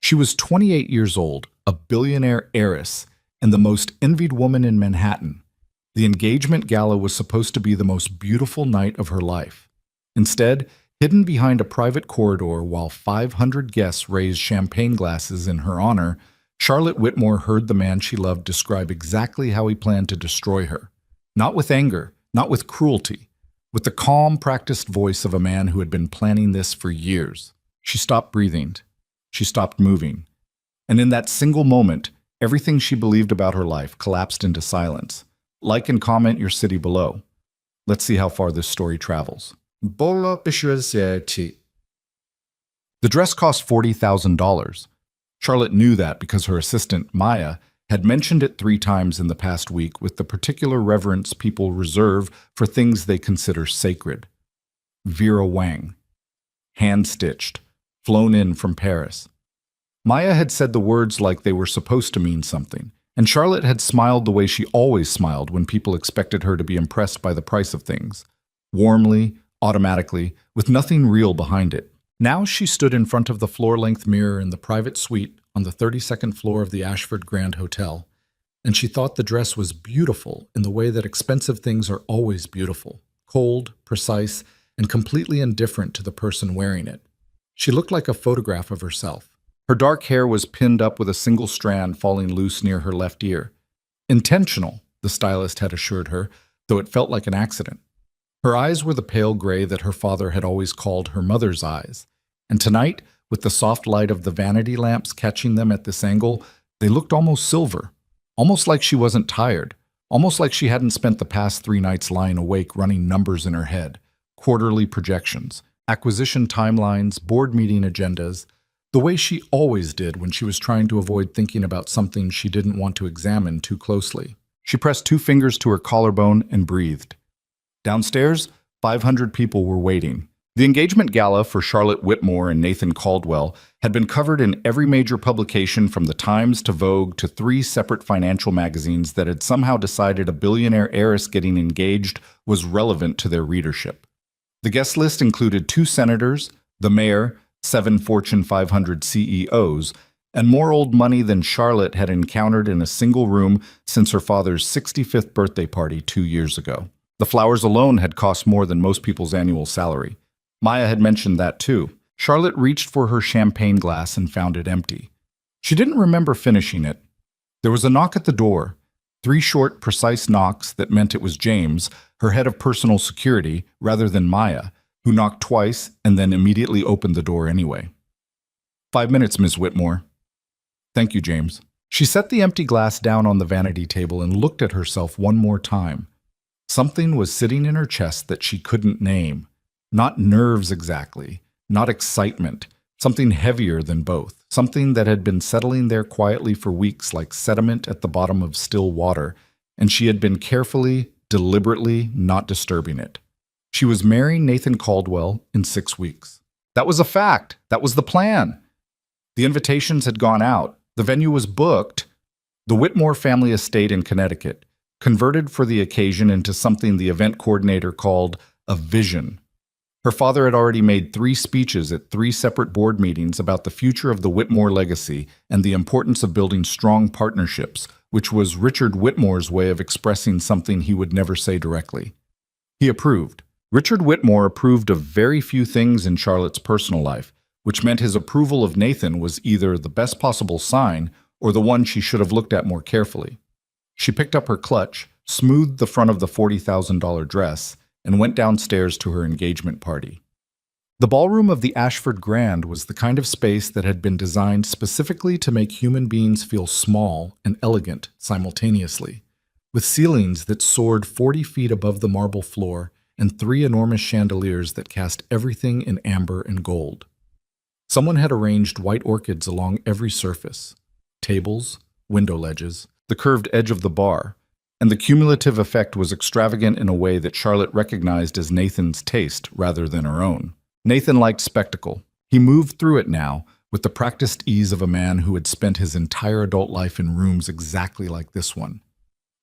She was 28 years old, a billionaire heiress, and the most envied woman in Manhattan. The engagement gala was supposed to be the most beautiful night of her life. Instead, hidden behind a private corridor while 500 guests raised champagne glasses in her honor, Charlotte Whitmore heard the man she loved describe exactly how he planned to destroy her. Not with anger, not with cruelty, with the calm, practiced voice of a man who had been planning this for years. She stopped breathing. She stopped moving. And in that single moment, everything she believed about her life collapsed into silence. Like and comment your city below. Let's see how far this story travels. The dress cost $40,000. Charlotte knew that because her assistant, Maya, had mentioned it 3 times in the past week with the particular reverence people reserve for things they consider sacred. Vera Wang. Hand-stitched. Flown in from Paris. Maya had said the words like they were supposed to mean something, and Charlotte had smiled the way she always smiled when people expected her to be impressed by the price of things. Warmly, automatically, with nothing real behind it. Now she stood in front of the floor-length mirror in the private suite on the 32nd floor of the Ashford Grand Hotel, and she thought the dress was beautiful in the way that expensive things are always beautiful, cold, precise, and completely indifferent to the person wearing it. She looked like a photograph of herself. Her dark hair was pinned up with a single strand falling loose near her left ear. Intentional, the stylist had assured her, though it felt like an accident. Her eyes were the pale gray that her father had always called her mother's eyes, and tonight, with the soft light of the vanity lamps catching them at this angle, they looked almost silver, almost like she wasn't tired, almost like she hadn't spent the past 3 nights lying awake running numbers in her head, quarterly projections, acquisition timelines, board meeting agendas, the way she always did when she was trying to avoid thinking about something she didn't want to examine too closely. She pressed 2 fingers to her collarbone and breathed. Downstairs, 500 people were waiting. The engagement gala for Charlotte Whitmore and Nathan Caldwell had been covered in every major publication from the Times to Vogue to 3 separate financial magazines that had somehow decided a billionaire heiress getting engaged was relevant to their readership. The guest list included 2 senators, the mayor, 7 Fortune 500 CEOs, and more old money than Charlotte had encountered in a single room since her father's 65th birthday party 2 years ago. The flowers alone had cost more than most people's annual salary. Maya had mentioned that too. Charlotte reached for her champagne glass and found it empty. She didn't remember finishing it. There was a knock at the door. 3 short, precise knocks that meant it was James, her head of personal security, rather than Maya, who knocked twice and then immediately opened the door anyway. 5 minutes, Ms. Whitmore. Thank you, James. She set the empty glass down on the vanity table and looked at herself one more time. Something was sitting in her chest that she couldn't name. Not nerves exactly, not excitement, something heavier than both, something that had been settling there quietly for weeks like sediment at the bottom of still water, and she had been carefully, deliberately not disturbing it. She was marrying Nathan Caldwell in 6 weeks. That was a fact. That was the plan. The invitations had gone out. The venue was booked. The Whitmore family estate in Connecticut, converted for the occasion into something the event coordinator called a vision. Her father had already made 3 speeches at 3 separate board meetings about the future of the Whitmore legacy and the importance of building strong partnerships, which was Richard Whitmore's way of expressing something he would never say directly. He approved. Richard Whitmore approved of very few things in Charlotte's personal life, which meant his approval of Nathan was either the best possible sign or the one she should have looked at more carefully. She picked up her clutch, smoothed the front of the $40,000 dress, and went downstairs to her engagement party. The ballroom of the Ashford Grand was the kind of space that had been designed specifically to make human beings feel small and elegant simultaneously, with ceilings that soared 40 feet above the marble floor and 3 enormous chandeliers that cast everything in amber and gold. Someone had arranged white orchids along every surface, tables, window ledges, the curved edge of the bar, and the cumulative effect was extravagant in a way that Charlotte recognized as Nathan's taste rather than her own. Nathan liked spectacle. He moved through it now with the practiced ease of a man who had spent his entire adult life in rooms exactly like this one.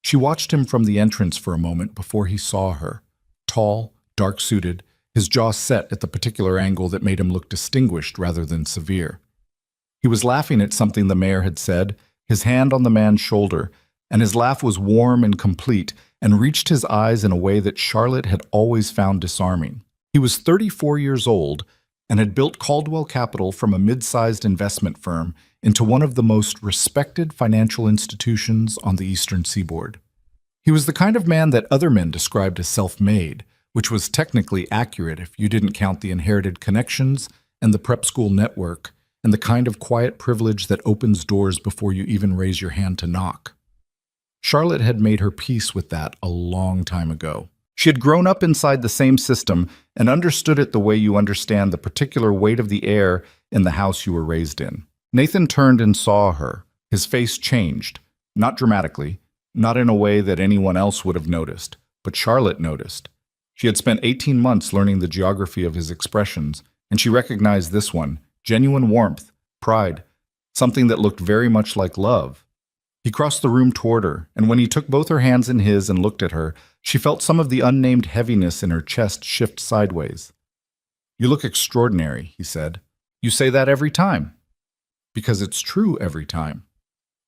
She watched him from the entrance for a moment before he saw her. Tall, dark-suited, his jaw set at the particular angle that made him look distinguished rather than severe. He was laughing at something the mayor had said, his hand on the man's shoulder, and his laugh was warm and complete and reached his eyes in a way that Charlotte had always found disarming. He was 34 years old and had built Caldwell Capital from a mid-sized investment firm into one of the most respected financial institutions on the Eastern Seaboard. He was the kind of man that other men described as self-made, which was technically accurate if you didn't count the inherited connections and the prep school network and the kind of quiet privilege that opens doors before you even raise your hand to knock. Charlotte had made her peace with that a long time ago. She had grown up inside the same system and understood it the way you understand the particular weight of the air in the house you were raised in. Nathan turned and saw her. His face changed, not dramatically, not in a way that anyone else would have noticed, but Charlotte noticed. She had spent 18 months learning the geography of his expressions, and she recognized this one, genuine warmth, pride, something that looked very much like love. He crossed the room toward her, and when he took both her hands in his and looked at her, she felt some of the unnamed heaviness in her chest shift sideways. "You look extraordinary," he said. "You say that every time." "Because it's true every time."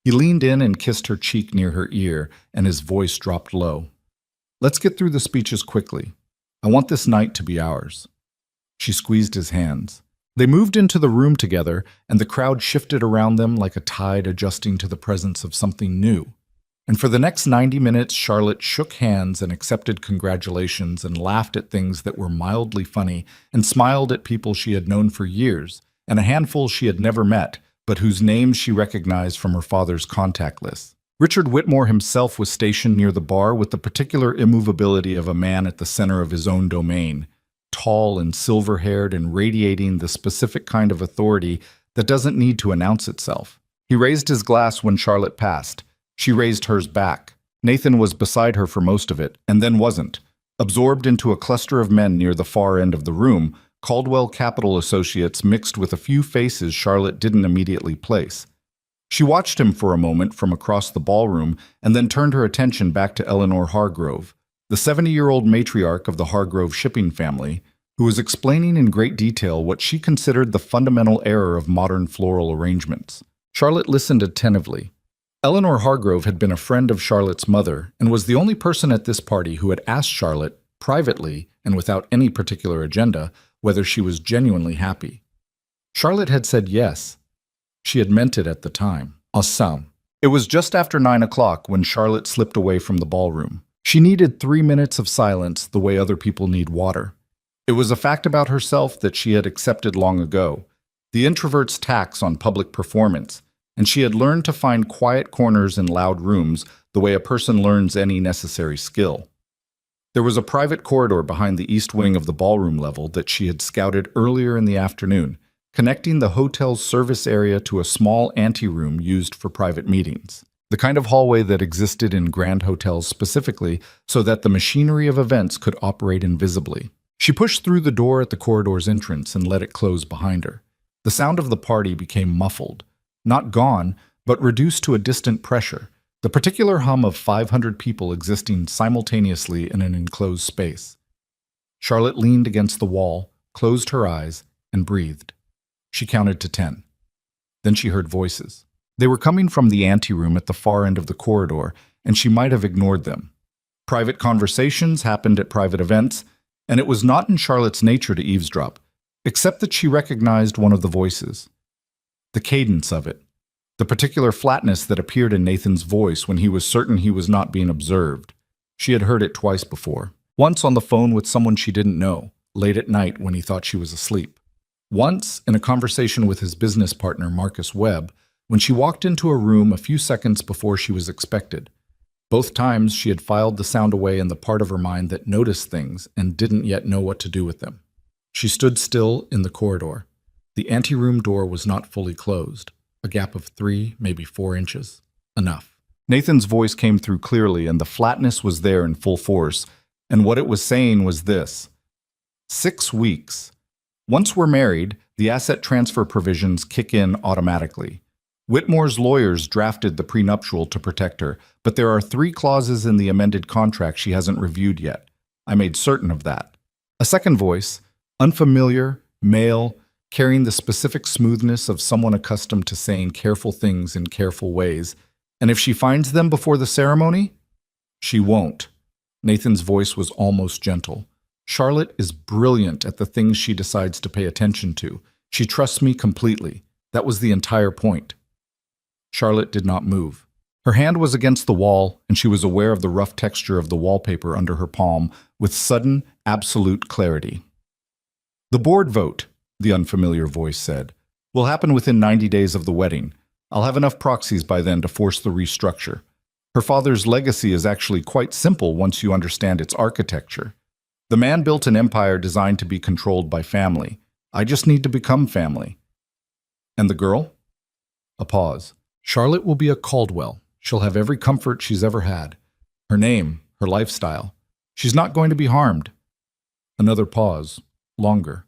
He leaned in and kissed her cheek near her ear, and his voice dropped low. "Let's get through the speeches quickly. I want this night to be ours." She squeezed his hands. They moved into the room together, and the crowd shifted around them like a tide adjusting to the presence of something new. And for the next 90 minutes, Charlotte shook hands and accepted congratulations and laughed at things that were mildly funny and smiled at people she had known for years and a handful she had never met, but whose names she recognized from her father's contact list. Richard Whitmore himself was stationed near the bar with the particular immovability of a man at the center of his own domain, tall and silver-haired and radiating the specific kind of authority that doesn't need to announce itself. He raised his glass when Charlotte passed. She raised hers back. Nathan was beside her for most of it, and then wasn't. Absorbed into a cluster of men near the far end of the room, Caldwell Capital Associates mixed with a few faces Charlotte didn't immediately place. She watched him for a moment from across the ballroom and then turned her attention back to Eleanor Hargrove, the 70-year-old matriarch of the Hargrove shipping family, who was explaining in great detail what she considered the fundamental error of modern floral arrangements. Charlotte listened attentively. Eleanor Hargrove had been a friend of Charlotte's mother and was the only person at this party who had asked Charlotte, privately and without any particular agenda, whether she was genuinely happy. Charlotte had said yes. She had meant it at the time. Awesome. It was just after 9 o'clock when Charlotte slipped away from the ballroom. She needed 3 minutes of silence the way other people need water. It was a fact about herself that she had accepted long ago, the introvert's tax on public performance, and she had learned to find quiet corners in loud rooms the way a person learns any necessary skill. There was a private corridor behind the east wing of the ballroom level that she had scouted earlier in the afternoon, connecting the hotel's service area to a small anteroom used for private meetings. The kind of hallway that existed in grand hotels specifically so that the machinery of events could operate invisibly. She pushed through the door at the corridor's entrance and let it close behind her. The sound of the party became muffled, not gone, but reduced to a distant pressure, the particular hum of 500 people existing simultaneously in an enclosed space. Charlotte leaned against the wall, closed her eyes, and breathed. She counted to 10. Then she heard voices. They were coming from the anteroom at the far end of the corridor, and she might have ignored them. Private conversations happened at private events, and it was not in Charlotte's nature to eavesdrop, except that she recognized one of the voices. The cadence of it, the particular flatness that appeared in Nathan's voice when he was certain he was not being observed. She had heard it twice before. Once on the phone with someone she didn't know, late at night when he thought she was asleep. Once in a conversation with his business partner, Marcus Webb, when she walked into a room a few seconds before she was expected. Both times she had filed the sound away in the part of her mind that noticed things and didn't yet know what to do with them. She stood still in the corridor. The anteroom door was not fully closed. A gap of 3, maybe 4 inches. Enough. Nathan's voice came through clearly, and the flatness was there in full force, and what it was saying was this. 6 weeks. Once we're married, the asset transfer provisions kick in automatically. Whitmore's lawyers drafted the prenuptial to protect her, but there are 3 clauses in the amended contract she hasn't reviewed yet. I made certain of that. A second voice, unfamiliar, male, carrying the specific smoothness of someone accustomed to saying careful things in careful ways. And if she finds them before the ceremony, she won't. Nathan's voice was almost gentle. Charlotte is brilliant at the things she decides to pay attention to. She trusts me completely. That was the entire point. Charlotte did not move. Her hand was against the wall, and she was aware of the rough texture of the wallpaper under her palm with sudden, absolute clarity. "The board vote," the unfamiliar voice said, "will happen within 90 days of the wedding. I'll have enough proxies by then to force the restructure. Her father's legacy is actually quite simple once you understand its architecture. The man built an empire designed to be controlled by family. I just need to become family." "And the girl?" A pause. "Charlotte will be a Caldwell. She'll have every comfort she's ever had. Her name, her lifestyle. She's not going to be harmed." Another pause. Longer.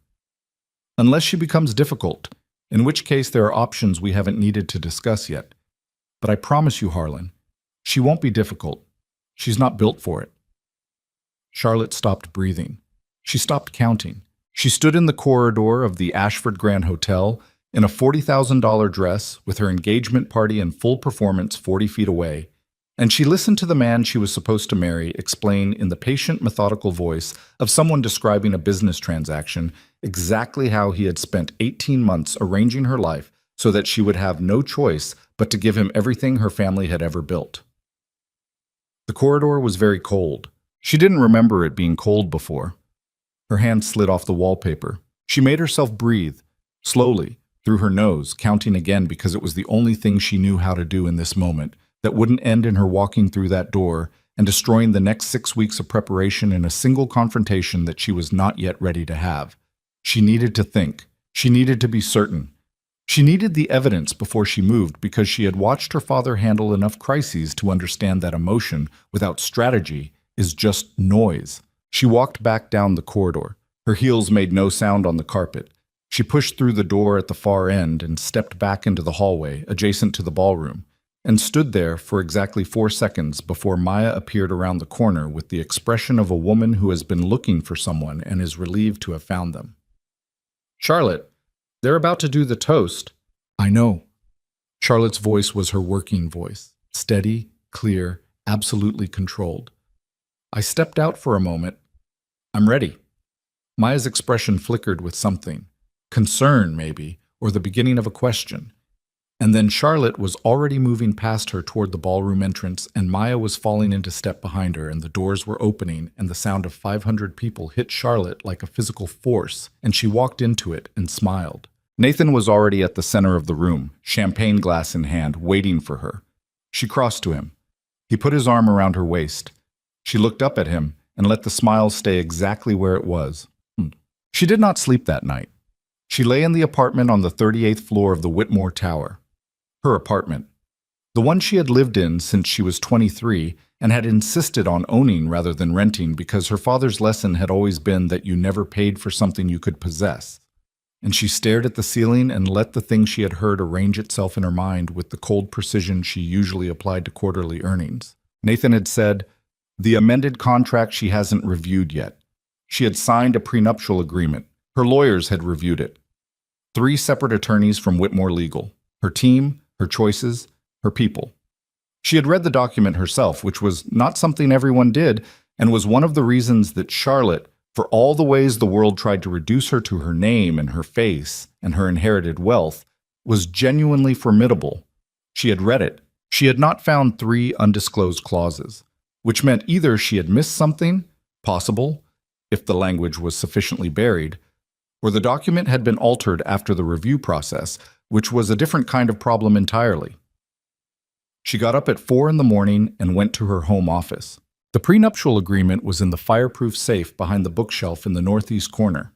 "Unless she becomes difficult, in which case there are options we haven't needed to discuss yet. But I promise you, Harlan, she won't be difficult. She's not built for it." Charlotte stopped breathing. She stopped counting. She stood in the corridor of the Ashford Grand Hotel in a $40,000 dress with her engagement party in full performance 40 feet away, and she listened to the man she was supposed to marry explain in the patient, methodical voice of someone describing a business transaction exactly how he had spent 18 months arranging her life so that she would have no choice but to give him everything her family had ever built. The corridor was very cold. She didn't remember it being cold before. Her hand slid off the wallpaper. She made herself breathe, slowly, through her nose, counting again because it was the only thing she knew how to do in this moment that wouldn't end in her walking through that door and destroying the next 6 weeks of preparation in a single confrontation that she was not yet ready to have. She needed to think. She needed to be certain. She needed the evidence before she moved because she had watched her father handle enough crises to understand that emotion without strategy is just noise. She walked back down the corridor. Her heels made no sound on the carpet. She pushed through the door at the far end and stepped back into the hallway adjacent to the ballroom, and stood there for exactly 4 seconds before Maya appeared around the corner with the expression of a woman who has been looking for someone and is relieved to have found them. "Charlotte, they're about to do the toast." "I know." Charlotte's voice was her working voice, steady, clear, absolutely controlled. "I stepped out for a moment. I'm ready." Maya's expression flickered with something. Concern, maybe, or the beginning of a question. And then Charlotte was already moving past her toward the ballroom entrance, and Maya was falling into step behind her, and the doors were opening, and the sound of 500 people hit Charlotte like a physical force, and she walked into it and smiled. Nathan was already at the center of the room, champagne glass in hand, waiting for her. She crossed to him. He put his arm around her waist. She looked up at him and let the smile stay exactly where it was. She did not sleep that night. She lay in the apartment on the 38th floor of the Whitmore Tower. Her apartment. The one she had lived in since she was 23 and had insisted on owning rather than renting because her father's lesson had always been that you never paid for something you could possess. And she stared at the ceiling and let the thing she had heard arrange itself in her mind with the cold precision she usually applied to quarterly earnings. Nathan had said, "The amended contract she hasn't reviewed yet." She had signed a prenuptial agreement. Her lawyers had reviewed it. 3 separate attorneys from Whitmore Legal. Her team, her choices, her people. She had read the document herself, which was not something everyone did, and was one of the reasons that Charlotte, for all the ways the world tried to reduce her to her name and her face and her inherited wealth, was genuinely formidable. She had read it. She had not found 3 undisclosed clauses, which meant either she had missed something, possible, if the language was sufficiently buried, or the document had been altered after the review process, which was a different kind of problem entirely. She got up at 4 in the morning and went to her home office. The prenuptial agreement was in the fireproof safe behind the bookshelf in the northeast corner.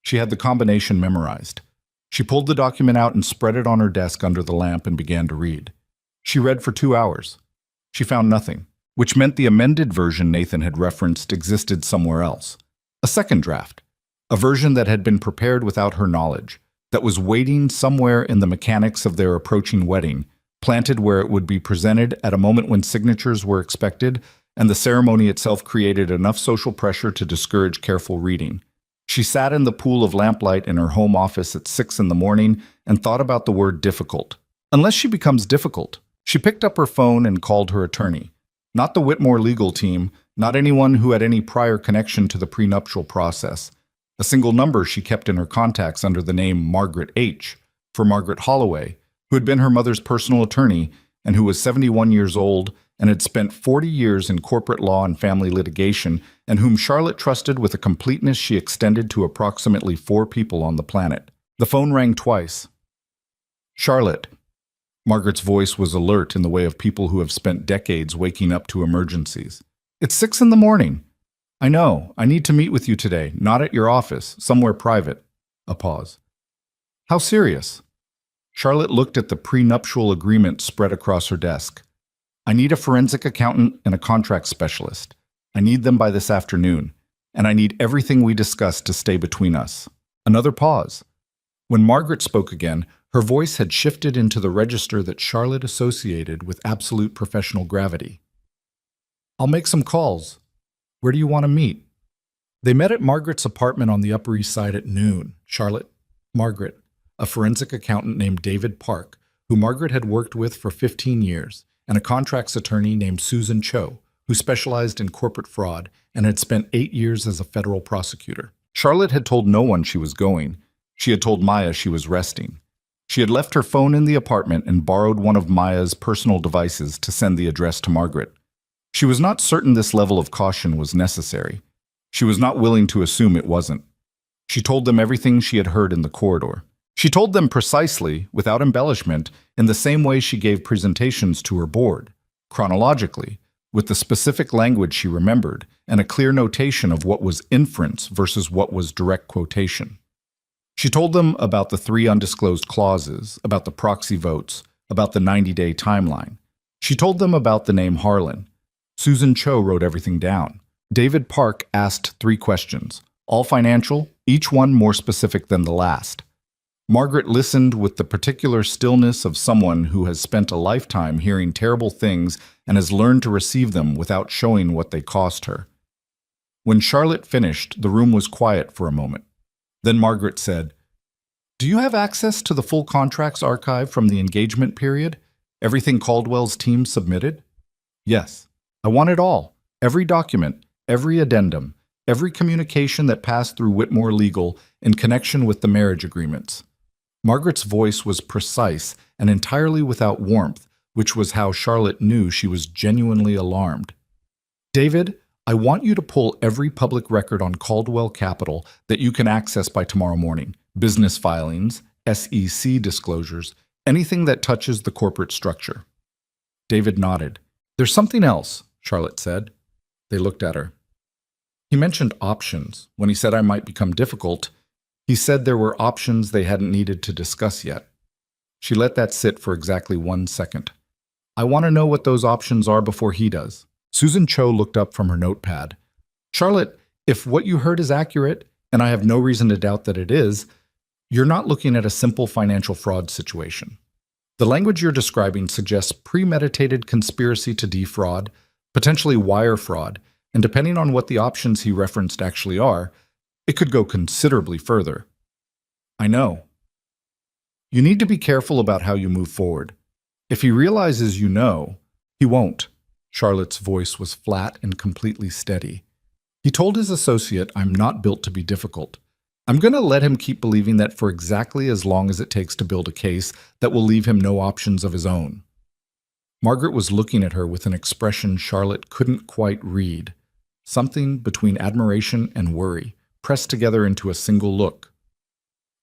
She had the combination memorized. She pulled the document out and spread it on her desk under the lamp and began to read. She read for 2 hours. She found nothing, which meant the amended version Nathan had referenced existed somewhere else. A second draft. A version that had been prepared without her knowledge, that was waiting somewhere in the mechanics of their approaching wedding, planted where it would be presented at a moment when signatures were expected, and the ceremony itself created enough social pressure to discourage careful reading. She sat in the pool of lamplight in her home office at 6 in the morning and thought about the word difficult. Unless she becomes difficult. She picked up her phone and called her attorney. Not the Whitmore legal team, not anyone who had any prior connection to the prenuptial process. A single number she kept in her contacts under the name Margaret H. for Margaret Holloway, who had been her mother's personal attorney and who was 71 years old and had spent 40 years in corporate law and family litigation, and whom Charlotte trusted with a completeness she extended to approximately 4 people on the planet. The phone rang twice. Charlotte. Margaret's voice was alert in the way of people who have spent decades waking up to emergencies. It's 6 in the morning. I know. I need to meet with you today, not at your office, somewhere private. A pause. How serious? Charlotte looked at the prenuptial agreement spread across her desk. I need a forensic accountant and a contract specialist. I need them by this afternoon, and I need everything we discussed to stay between us. Another pause. When Margaret spoke again, her voice had shifted into the register that Charlotte associated with absolute professional gravity. I'll make some calls. Where do you want to meet? They met at Margaret's apartment on the Upper East Side at noon. Charlotte, Margaret, a forensic accountant named David Park, who Margaret had worked with for 15 years, and a contracts attorney named Susan Cho, who specialized in corporate fraud and had spent 8 years as a federal prosecutor. Charlotte had told no one she was going. She had told Maya she was resting. She had left her phone in the apartment and borrowed one of Maya's personal devices to send the address to Margaret. She was not certain this level of caution was necessary. She was not willing to assume it wasn't. She told them everything she had heard in the corridor. She told them precisely, without embellishment, in the same way she gave presentations to her board, chronologically, with the specific language she remembered, and a clear notation of what was inference versus what was direct quotation. She told them about the 3 undisclosed clauses, about the proxy votes, about the 90-day timeline. She told them about the name Harlan. Susan Cho wrote everything down. David Park asked 3 questions, all financial, each one more specific than the last. Margaret listened with the particular stillness of someone who has spent a lifetime hearing terrible things and has learned to receive them without showing what they cost her. When Charlotte finished, the room was quiet for a moment. Then Margaret said, Do you have access to the full contracts archive from the engagement period? Everything Caldwell's team submitted? Yes. I want it all. Every document, every addendum, every communication that passed through Whitmore Legal in connection with the marriage agreements. Margaret's voice was precise and entirely without warmth, which was how Charlotte knew she was genuinely alarmed. David, I want you to pull every public record on Caldwell Capital that you can access by tomorrow morning. Business filings, SEC disclosures, anything that touches the corporate structure. David nodded. There's something else, Charlotte said. They looked at her. He mentioned options. When he said I might become difficult, he said there were options they hadn't needed to discuss yet. She let that sit for exactly 1 second. I want to know what those options are before he does. Susan Cho looked up from her notepad. Charlotte, if what you heard is accurate, and I have no reason to doubt that it is, you're not looking at a simple financial fraud situation. The language you're describing suggests premeditated conspiracy to defraud, potentially wire fraud, and depending on what the options he referenced actually are, it could go considerably further. I know. You need to be careful about how you move forward. If he realizes you know, he won't. Charlotte's voice was flat and completely steady. He told his associate, I'm not built to be difficult. I'm going to let him keep believing that for exactly as long as it takes to build a case that will leave him no options of his own. Margaret was looking at her with an expression Charlotte couldn't quite read, something between admiration and worry, pressed together into a single look.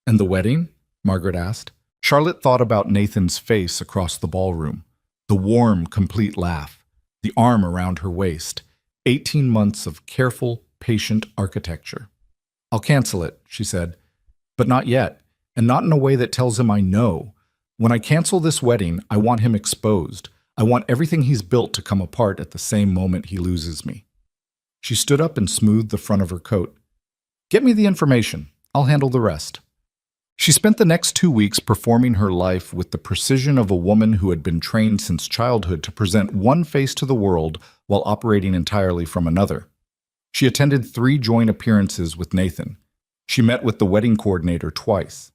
And the wedding? Margaret asked. Charlotte thought about Nathan's face across the ballroom, the warm, complete laugh, the arm around her waist, 18 months of careful, patient architecture. I'll cancel it, she said, but not yet, and not in a way that tells him I know. When I cancel this wedding, I want him exposed. I want everything he's built to come apart at the same moment he loses me. She stood up and smoothed the front of her coat. Get me the information. I'll handle the rest. She spent the next 2 weeks performing her life with the precision of a woman who had been trained since childhood to present one face to the world while operating entirely from another. She attended 3 joint appearances with Nathan. She met with the wedding coordinator twice.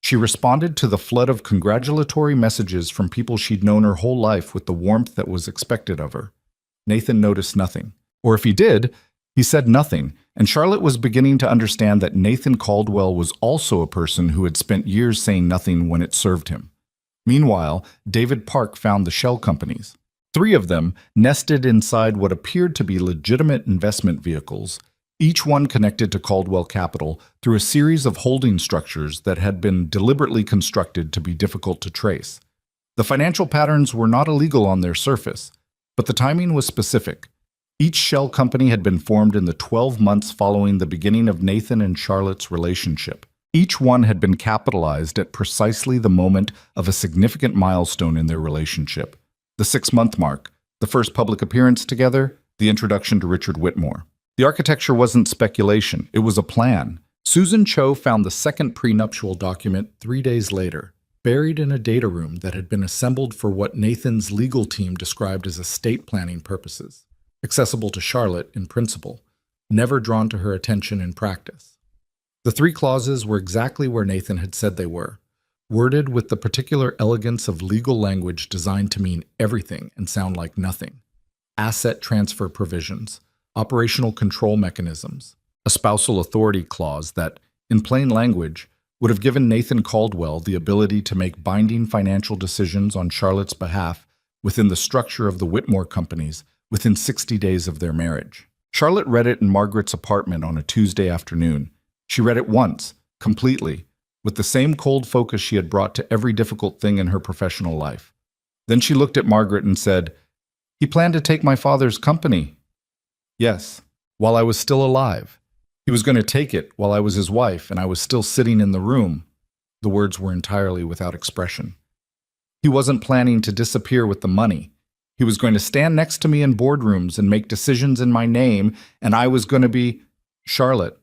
She responded to the flood of congratulatory messages from people she'd known her whole life with the warmth that was expected of her. Nathan noticed nothing. Or if he did, he said nothing, and Charlotte was beginning to understand that Nathan Caldwell was also a person who had spent years saying nothing when it served him. Meanwhile, David Park found the shell companies. 3 of them nested inside what appeared to be legitimate investment vehicles, each one connected to Caldwell Capital through a series of holding structures that had been deliberately constructed to be difficult to trace. The financial patterns were not illegal on their surface, but the timing was specific. Each shell company had been formed in the 12 months following the beginning of Nathan and Charlotte's relationship. Each one had been capitalized at precisely the moment of a significant milestone in their relationship. The 6-month mark, the first public appearance together, the introduction to Richard Whitmore. The architecture wasn't speculation, it was a plan. Susan Cho found the second prenuptial document 3 days later, buried in a data room that had been assembled for what Nathan's legal team described as estate planning purposes, accessible to Charlotte in principle, never drawn to her attention in practice. The 3 clauses were exactly where Nathan had said they were, worded with the particular elegance of legal language designed to mean everything and sound like nothing. Asset transfer provisions, operational control mechanisms, a spousal authority clause that, in plain language, would have given Nathan Caldwell the ability to make binding financial decisions on Charlotte's behalf within the structure of the Whitmore companies within 60 days of their marriage. Charlotte read it in Margaret's apartment on a Tuesday afternoon. She read it once, completely, with the same cold focus she had brought to every difficult thing in her professional life. Then she looked at Margaret and said, "He planned to take my father's company." "Yes, while I was still alive. He was going to take it while I was his wife and I was still sitting in the room." The words were entirely without expression. "He wasn't planning to disappear with the money. He was going to stand next to me in boardrooms and make decisions in my name, and I was going to be Charlotte.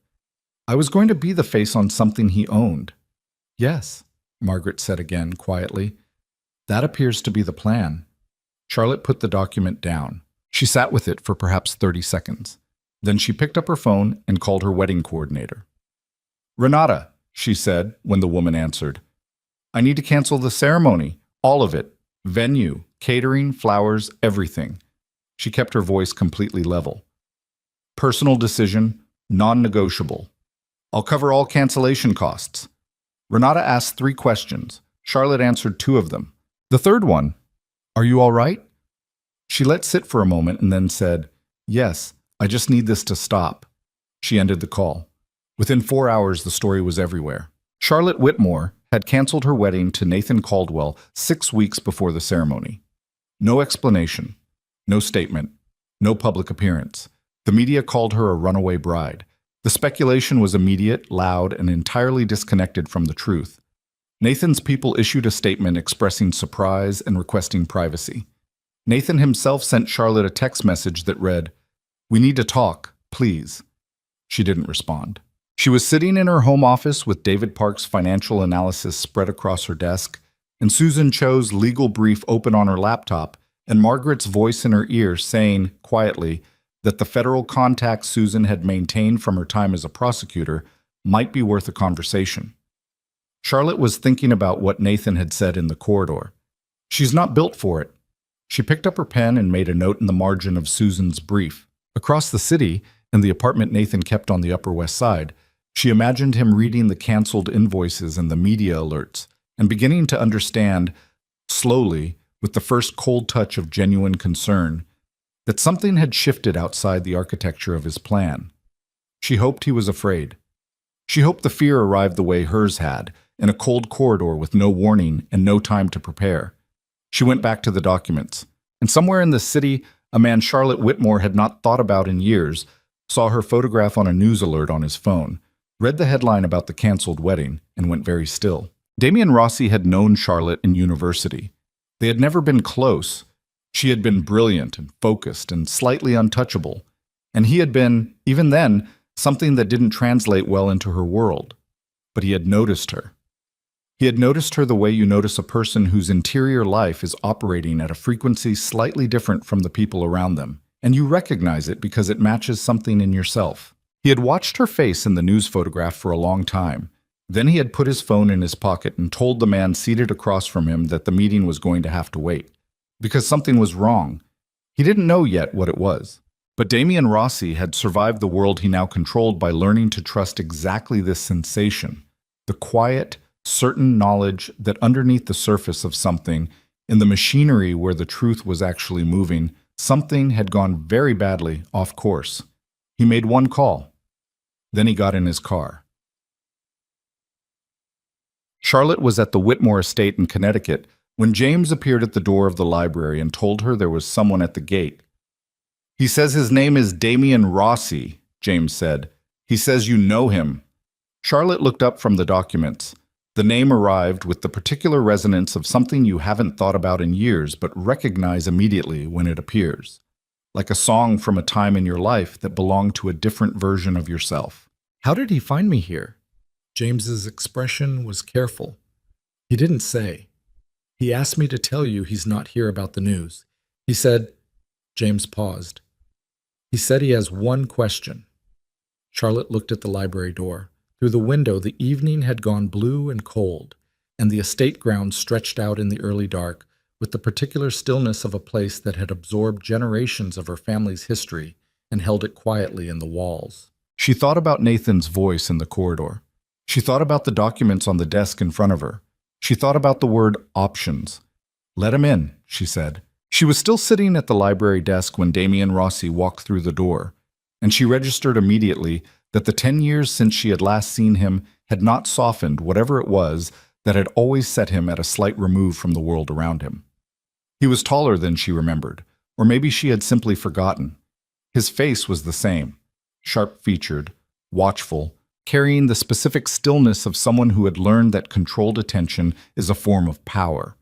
I was going to be the face on something he owned." "Yes," Margaret said again, quietly. "That appears to be the plan." Charlotte put the document down. She sat with it for perhaps 30 seconds. Then she picked up her phone and called her wedding coordinator. "Renata," she said when the woman answered. "I need to cancel the ceremony, all of it. Venue, catering, flowers, everything." She kept her voice completely level. "Personal decision, non-negotiable. I'll cover all cancellation costs." Renata asked 3 questions. Charlotte answered 2 of them. The third one, "Are you all right?" She let sit for a moment and then said, "Yes, I just need this to stop." She ended the call. Within 4 hours, the story was everywhere. Charlotte Whitmore had canceled her wedding to Nathan Caldwell 6 weeks before the ceremony. No explanation, no statement, no public appearance. The media called her a runaway bride. The speculation was immediate, loud, and entirely disconnected from the truth. Nathan's people issued a statement expressing surprise and requesting privacy. Nathan himself sent Charlotte a text message that read, "We need to talk, please." She didn't respond. She was sitting in her home office with David Park's financial analysis spread across her desk, and Susan Cho's legal brief open on her laptop, and Margaret's voice in her ear saying, quietly, that the federal contacts Susan had maintained from her time as a prosecutor might be worth a conversation. Charlotte was thinking about what Nathan had said in the corridor. "She's not built for it." She picked up her pen and made a note in the margin of Susan's brief. Across the city, in the apartment Nathan kept on the Upper West Side, she imagined him reading the canceled invoices and the media alerts, and beginning to understand, slowly, with the first cold touch of genuine concern, that something had shifted outside the architecture of his plan. She hoped he was afraid. She hoped the fear arrived the way hers had, in a cold corridor with no warning and no time to prepare. She went back to the documents, and somewhere in the city, a man Charlotte Whitmore had not thought about in years saw her photograph on a news alert on his phone, read the headline about the canceled wedding, and went very still. Damian Rossi had known Charlotte in university. They had never been close. She had been brilliant and focused and slightly untouchable, and he had been, even then, something that didn't translate well into her world. But he had noticed her. He had noticed her the way you notice a person whose interior life is operating at a frequency slightly different from the people around them, and you recognize it because it matches something in yourself. He had watched her face in the news photograph for a long time. Then he had put his phone in his pocket and told the man seated across from him that the meeting was going to have to wait. Because something was wrong. He didn't know yet what it was. But Damian Rossi had survived the world he now controlled by learning to trust exactly this sensation, the quiet, certain knowledge that underneath the surface of something, in the machinery where the truth was actually moving, something had gone very badly off course. He made one call. Then he got in his car. Charlotte was at the Whitmore estate in Connecticut when James appeared at the door of the library and told her there was someone at the gate. "He says his name is Damian Rossi," James said. "He says you know him." Charlotte looked up from the documents. The name arrived with the particular resonance of something you haven't thought about in years but recognize immediately when it appears. Like a song from a time in your life that belonged to a different version of yourself. "How did he find me here?" James's expression was careful. "He didn't say. He asked me to tell you he's not here about the news. He said—" James paused. "He said he has one question." Charlotte looked at the library door. Through the window, the evening had gone blue and cold, and the estate grounds stretched out in the early dark, with the particular stillness of a place that had absorbed generations of her family's history and held it quietly in the walls. She thought about Nathan's voice in the corridor. She thought about the documents on the desk in front of her. She thought about the word options. "Let him in," she said. She was still sitting at the library desk when Damian Rossi walked through the door, and she registered immediately that the 10 years since she had last seen him had not softened whatever it was that had always set him at a slight remove from the world around him. He was taller than she remembered, or maybe she had simply forgotten. His face was the same, sharp-featured, watchful, carrying the specific stillness of someone who had learned that controlled attention is a form of power.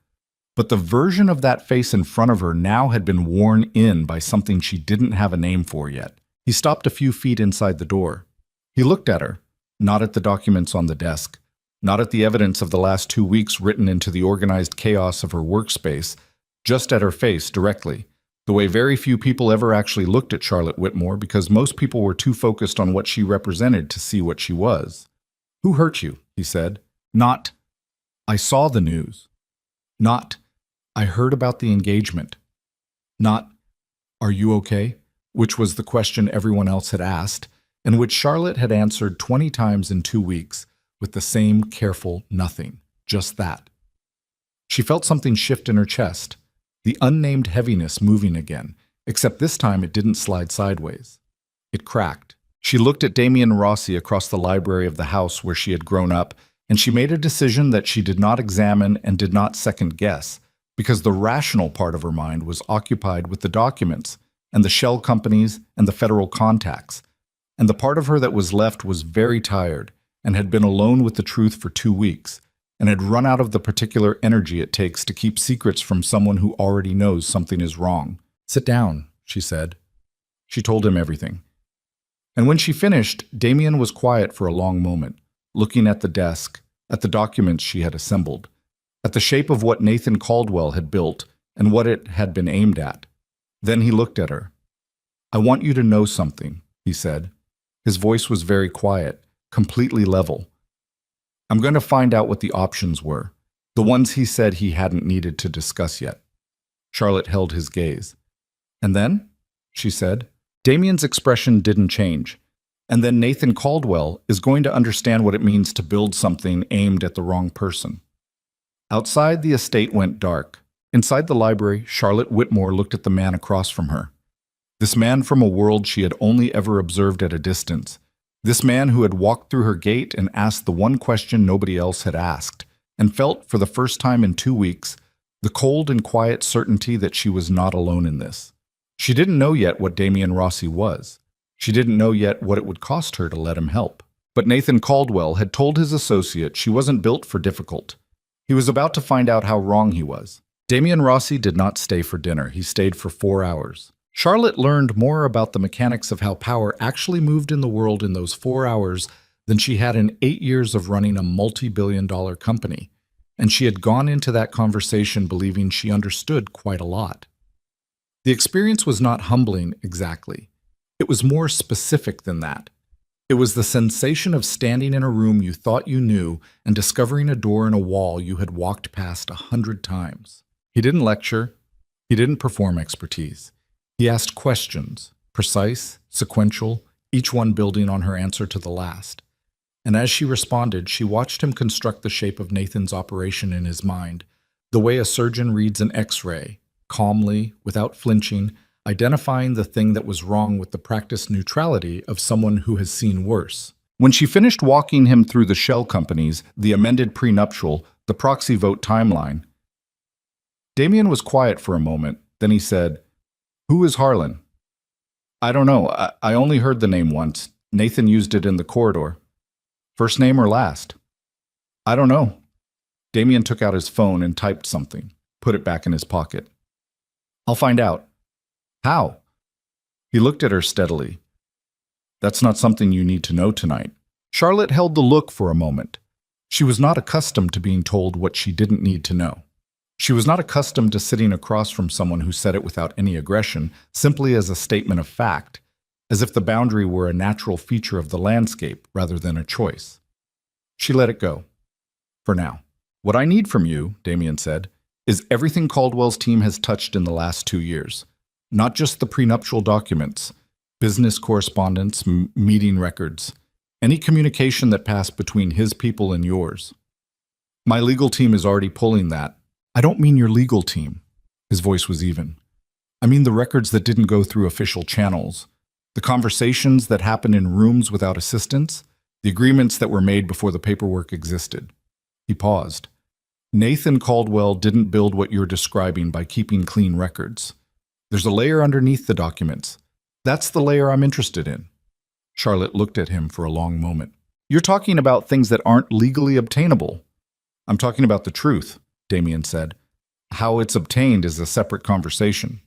But the version of that face in front of her now had been worn in by something she didn't have a name for yet. He stopped a few feet inside the door. He looked at her, not at the documents on the desk, not at the evidence of the last 2 weeks written into the organized chaos of her workspace, just at her face directly, the way very few people ever actually looked at Charlotte Whitmore because most people were too focused on what she represented to see what she was. "Who hurt you?" he said. Not, "I saw the news." Not, "I heard about the engagement." Not, "Are you okay?" which was the question everyone else had asked, and which Charlotte had answered 20 times in 2 weeks with the same careful nothing, just that. She felt something shift in her chest, the unnamed heaviness moving again, except this time it didn't slide sideways. It cracked. She looked at Damian Rossi across the library of the house where she had grown up, and she made a decision that she did not examine and did not second-guess, because the rational part of her mind was occupied with the documents, and the shell companies, and the federal contacts. And the part of her that was left was very tired, and had been alone with the truth for 2 weeks, and had run out of the particular energy it takes to keep secrets from someone who already knows something is wrong. "Sit down," she said. She told him everything. And when she finished, Damian was quiet for a long moment, looking at the desk, at the documents she had assembled, at the shape of what Nathan Caldwell had built and what it had been aimed at. Then he looked at her. "I want you to know something," he said. His voice was very quiet, completely level. "I'm going to find out what the options were, the ones he said he hadn't needed to discuss yet." Charlotte held his gaze. "And then?" she said. Damian's expression didn't change. "And then Nathan Caldwell is going to understand what it means to build something aimed at the wrong person." Outside, the estate went dark. Inside the library, Charlotte Whitmore looked at the man across from her. This man from a world she had only ever observed at a distance. This man who had walked through her gate and asked the one question nobody else had asked, and felt, for the first time in 2 weeks, the cold and quiet certainty that she was not alone in this. She didn't know yet what Damian Rossi was. She didn't know yet what it would cost her to let him help. But Nathan Caldwell had told his associate she wasn't built for difficult. He was about to find out how wrong he was. Damian Rossi did not stay for dinner. He stayed for 4 hours. Charlotte learned more about the mechanics of how power actually moved in the world in those 4 hours than she had in 8 years of running a multi-billion-dollar company, and she had gone into that conversation believing she understood quite a lot. The experience was not humbling exactly. It was more specific than that. It was the sensation of standing in a room you thought you knew and discovering a door in a wall you had walked past 100 times. He didn't lecture. He didn't perform expertise. He asked questions, precise, sequential, each one building on her answer to the last. And as she responded, she watched him construct the shape of Nathan's operation in his mind, the way a surgeon reads an X-ray, calmly, without flinching, identifying the thing that was wrong with the practiced neutrality of someone who has seen worse. When she finished walking him through the shell companies, the amended prenuptial, the proxy vote timeline, Damien was quiet for a moment. Then he said, "Who is Harlan?" "I don't know. I only heard the name once. Nathan used it in the corridor." "First name or last?" "I don't know." Damien took out his phone and typed something, put it back in his pocket. "I'll find out." "How?" He looked at her steadily. "That's not something you need to know tonight." Charlotte held the look for a moment. She was not accustomed to being told what she didn't need to know. She was not accustomed to sitting across from someone who said it without any aggression, simply as a statement of fact, as if the boundary were a natural feature of the landscape rather than a choice. She let it go. For now. "What I need from you," Damien said, "is everything Caldwell's team has touched in the last 2 years. Not just the prenuptial documents, business correspondence, meeting records, any communication that passed between his people and yours. My legal team is already pulling that." "I don't mean your legal team." His voice was even. "I mean the records that didn't go through official channels, the conversations that happened in rooms without assistance, the agreements that were made before the paperwork existed." He paused. "Nathan Caldwell didn't build what you're describing by keeping clean records. There's a layer underneath the documents. That's the layer I'm interested in." Charlotte looked at him for a long moment. "You're talking about things that aren't legally obtainable." "I'm talking about the truth," Damien said. "How it's obtained is a separate conversation."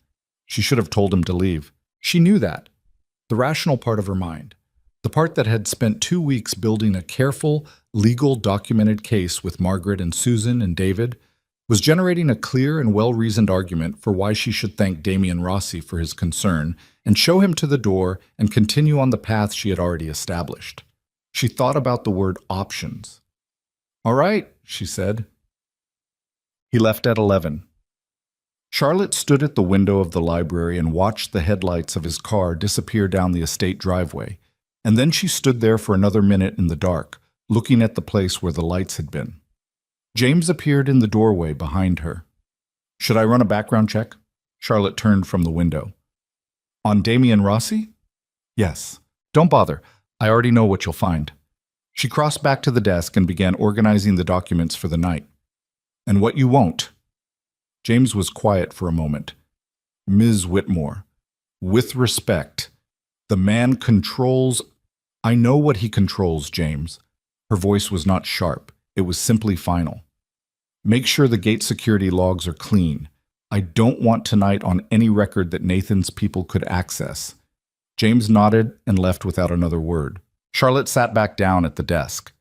She should have told him to leave. She knew that. The rational part of her mind. The part that had spent 2 weeks building a careful, legal, documented case with Margaret and Susan and David, was generating a clear and well-reasoned argument for why she should thank Damien Rossi for his concern and show him to the door and continue on the path she had already established. She thought about the word options. "All right," she said. He left at 11. Charlotte stood at the window of the library and watched the headlights of his car disappear down the estate driveway, and then she stood there for another minute in the dark, looking at the place where the lights had been. James appeared in the doorway behind her. "Should I run a background check?" Charlotte turned from the window. "On Damien Rossi?" "Yes. Don't bother. I already know what you'll find." She crossed back to the desk and began organizing the documents for the night. "And what you won't." James was quiet for a moment. "Ms. Whitmore, with respect, the man controls—" "I know what he controls, James." Her voice was not sharp. It was simply final. "Make sure the gate security logs are clean. I don't want tonight on any record that Nathan's people could access." James nodded and left without another word. Charlotte sat back down at the desk.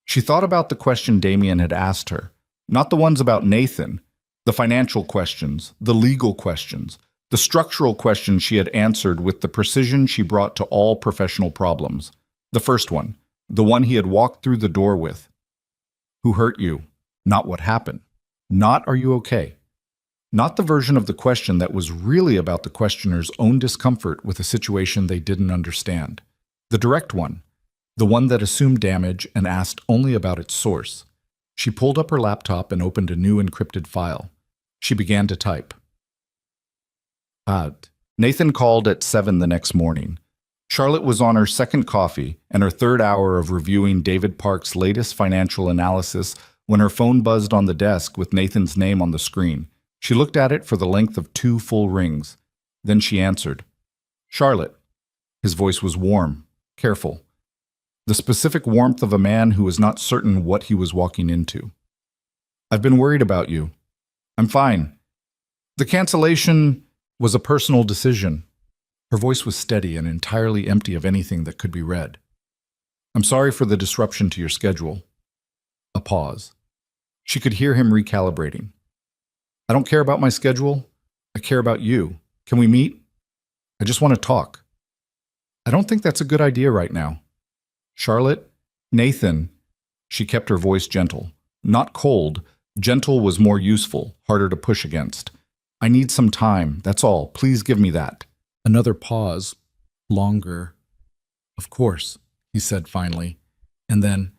She thought about the question Damien had asked her. Not the ones about Nathan, the financial questions, the legal questions, the structural questions she had answered with the precision she brought to all professional problems. The first one, the one he had walked through the door with. Who hurt you? Not what happened. Not are you okay? Not the version of the question that was really about the questioner's own discomfort with a situation they didn't understand. The direct one, the one that assumed damage and asked only about its source. She pulled up her laptop and opened a new encrypted file. She began to type. Nathan called at 7 the next morning. Charlotte was on her second coffee and her third hour of reviewing David Park's latest financial analysis when her phone buzzed on the desk with Nathan's name on the screen. She looked at it for the length of 2 full rings. Then she answered. "Charlotte." His voice was warm, careful. The specific warmth of a man who was not certain what he was walking into. "I've been worried about you." "I'm fine." "The cancellation was a personal decision." Her voice was steady and entirely empty of anything that could be read. "I'm sorry for the disruption to your schedule." A pause. She could hear him recalibrating. "I don't care about my schedule. I care about you. Can we meet? I just want to talk." "I don't think that's a good idea right now." Charlotte? Nathan. She kept her voice gentle. Not cold. Gentle was more useful, harder to push against. I need some time, that's all. Please give me that. Another pause. Longer. Of course, he said finally. And then,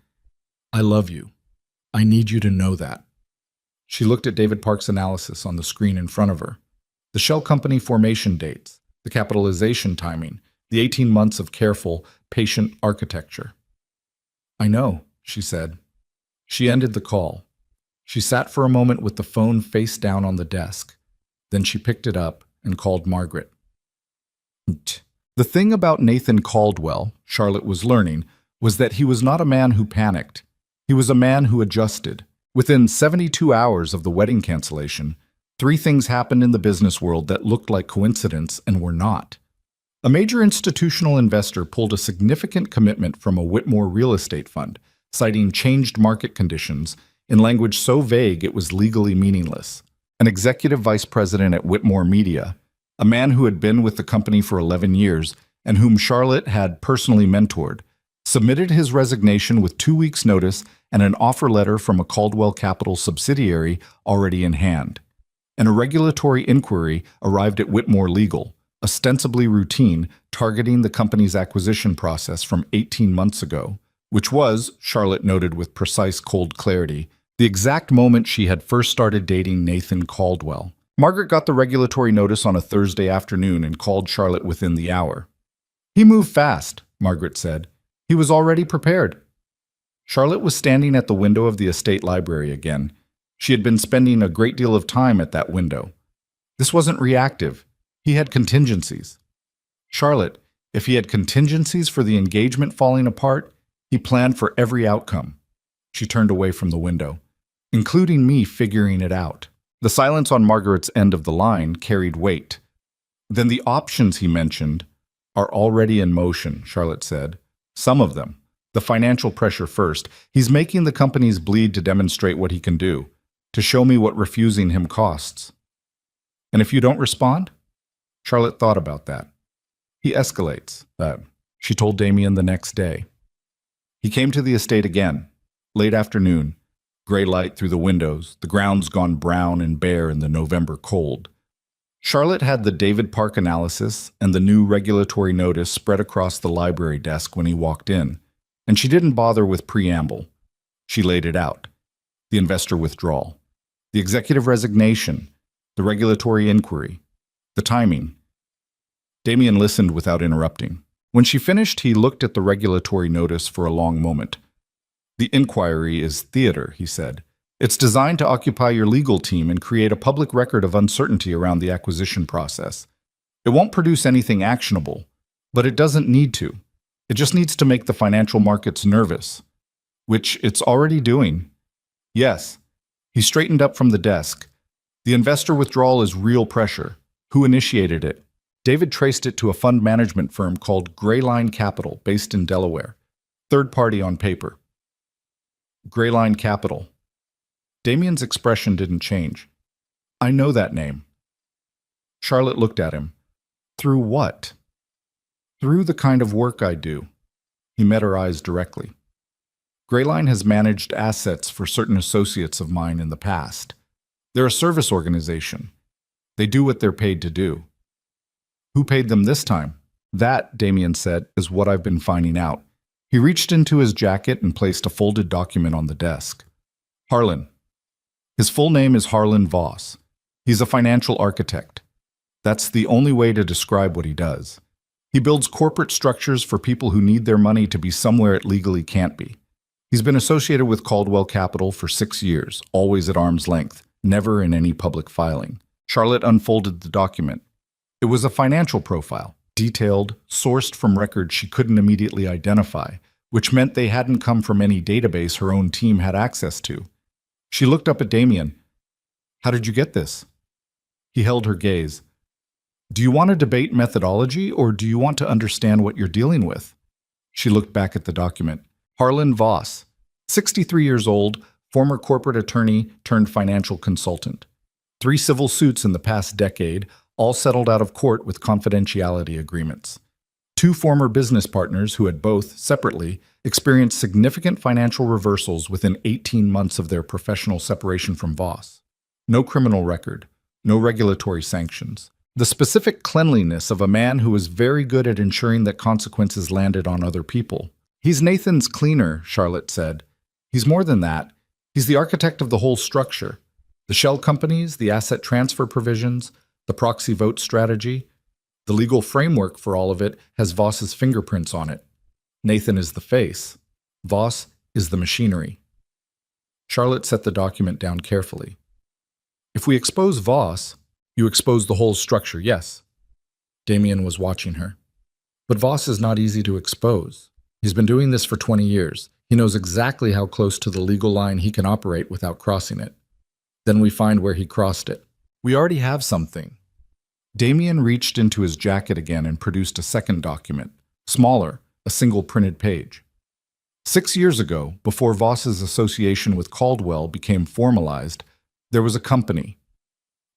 I love you. I need you to know that. She looked at David Park's analysis on the screen in front of her. The shell company formation dates, the capitalization timing, the 18 months of careful, patient architecture. I know, she said. She ended the call. She sat for a moment with the phone face down on the desk. Then she picked it up and called Margaret. The thing about Nathan Caldwell, Charlotte was learning, was that he was not a man who panicked. He was a man who adjusted. Within 72 hours of the wedding cancellation, 3 things happened in the business world that looked like coincidence and were not. A major institutional investor pulled a significant commitment from a Whitmore real estate fund, citing changed market conditions in language so vague it was legally meaningless. An executive vice president at Whitmore Media, a man who had been with the company for 11 years and whom Charlotte had personally mentored, submitted his resignation with 2 weeks' notice and an offer letter from a Caldwell Capital subsidiary already in hand. And a regulatory inquiry arrived at Whitmore Legal, ostensibly routine, targeting the company's acquisition process from 18 months ago, which was, Charlotte noted with precise cold clarity, the exact moment she had first started dating Nathan Caldwell. Margaret got the regulatory notice on a Thursday afternoon and called Charlotte within the hour. He moved fast, Margaret said. He was already prepared. Charlotte was standing at the window of the estate library again. She had been spending a great deal of time at that window. This wasn't reactive. He had contingencies. Charlotte, if he had contingencies for the engagement falling apart, he planned for every outcome. She turned away from the window, including me figuring it out. The silence on Margaret's end of the line carried weight. Then the options he mentioned are already in motion, Charlotte said. Some of them. The financial pressure first. He's making the companies bleed to demonstrate what he can do, to show me what refusing him costs. And if you don't respond? Charlotte thought about that. He escalates, she told Damien the next day. He came to the estate again, late afternoon, gray light through the windows, the grounds gone brown and bare in the November cold. Charlotte had the David Park analysis and the new regulatory notice spread across the library desk when he walked in, and she didn't bother with preamble. She laid it out. The investor withdrawal, the executive resignation, the regulatory inquiry, the timing. Damien listened without interrupting. When she finished, he looked at the regulatory notice for a long moment. The inquiry is theater, he said. It's designed to occupy your legal team and create a public record of uncertainty around the acquisition process. It won't produce anything actionable, but it doesn't need to. It just needs to make the financial markets nervous, which it's already doing. Yes. He straightened up from the desk. The investor withdrawal is real pressure. Who initiated it? David traced it to a fund management firm called Grayline Capital, based in Delaware. Third party on paper. Grayline Capital. Damien's expression didn't change. I know that name. Charlotte looked at him. Through what? Through the kind of work I do. He met her eyes directly. Grayline has managed assets for certain associates of mine in the past. They're a service organization. They do what they're paid to do. Who paid them this time? That, Damien said, is what I've been finding out. He reached into his jacket and placed a folded document on the desk. Harlan. His full name is Harlan Voss. He's a financial architect. That's the only way to describe what he does. He builds corporate structures for people who need their money to be somewhere it legally can't be. He's been associated with Caldwell Capital for 6 years, always at arm's length, never in any public filing. Charlotte unfolded the document. It was a financial profile, detailed, sourced from records she couldn't immediately identify, which meant they hadn't come from any database her own team had access to. She looked up at Damien. How did you get this? He held her gaze. Do you want to debate methodology, or do you want to understand what you're dealing with? She looked back at the document. Harlan Voss, 63 years old, former corporate attorney turned financial consultant. 3 civil suits in the past decade, all settled out of court with confidentiality agreements. Two former business partners who had both, separately, experienced significant financial reversals within 18 months of their professional separation from Voss. No criminal record, no regulatory sanctions. The specific cleanliness of a man who was very good at ensuring that consequences landed on other people. He's Nathan's cleaner, Charlotte said. He's more than that. He's the architect of the whole structure. The shell companies, the asset transfer provisions, the proxy vote strategy. The legal framework for all of it has Voss's fingerprints on it. Nathan is the face. Voss is the machinery. Charlotte set the document down carefully. If we expose Voss, you expose the whole structure, yes. Damien was watching her. But Voss is not easy to expose. He's been doing this for 20 years. He knows exactly how close to the legal line he can operate without crossing it. Then we find where he crossed it. We already have something. Damien reached into his jacket again and produced a second document, smaller, a single printed page. 6 years ago, before Voss's association with Caldwell became formalized, there was a company,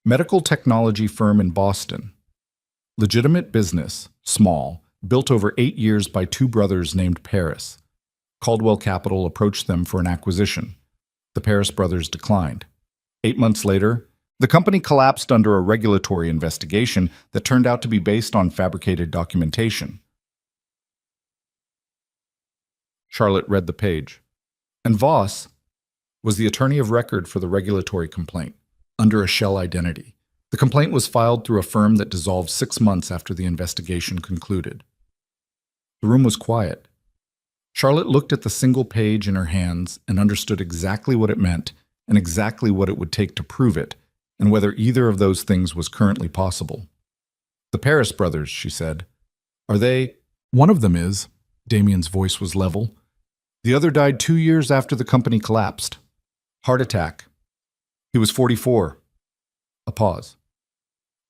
medical technology firm in Boston. Legitimate business, small, built over 8 years by two brothers named Paris. Caldwell Capital approached them for an acquisition. The Paris brothers declined. 8 months later, the company collapsed under a regulatory investigation that turned out to be based on fabricated documentation. Charlotte read the page. And Voss was the attorney of record for the regulatory complaint, under a shell identity. The complaint was filed through a firm that dissolved 6 months after the investigation concluded. The room was quiet. Charlotte looked at the single page in her hands and understood exactly what it meant and exactly what it would take to prove it, and whether either of those things was currently possible. The Paris brothers, she said. Are they? One of them is. Damien's voice was level. The other died 2 years after the company collapsed. Heart attack. He was 44. A pause.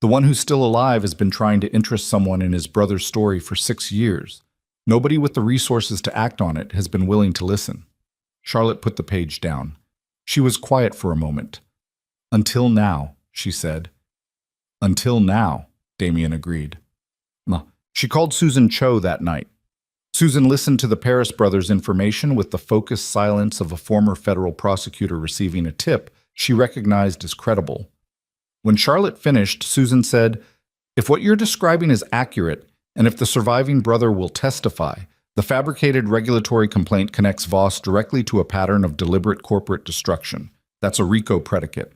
The one who's still alive has been trying to interest someone in his brother's story for 6 years. Nobody with the resources to act on it has been willing to listen. Charlotte put the page down. She was quiet for a moment. Until now, she said. Until now, Damien agreed. She called Susan Cho that night. Susan listened to the Paris brothers' information with the focused silence of a former federal prosecutor receiving a tip she recognized as credible. When Charlotte finished, Susan said, "If what you're describing is accurate, and if the surviving brother will testify, the fabricated regulatory complaint connects Voss directly to a pattern of deliberate corporate destruction. That's a RICO predicate.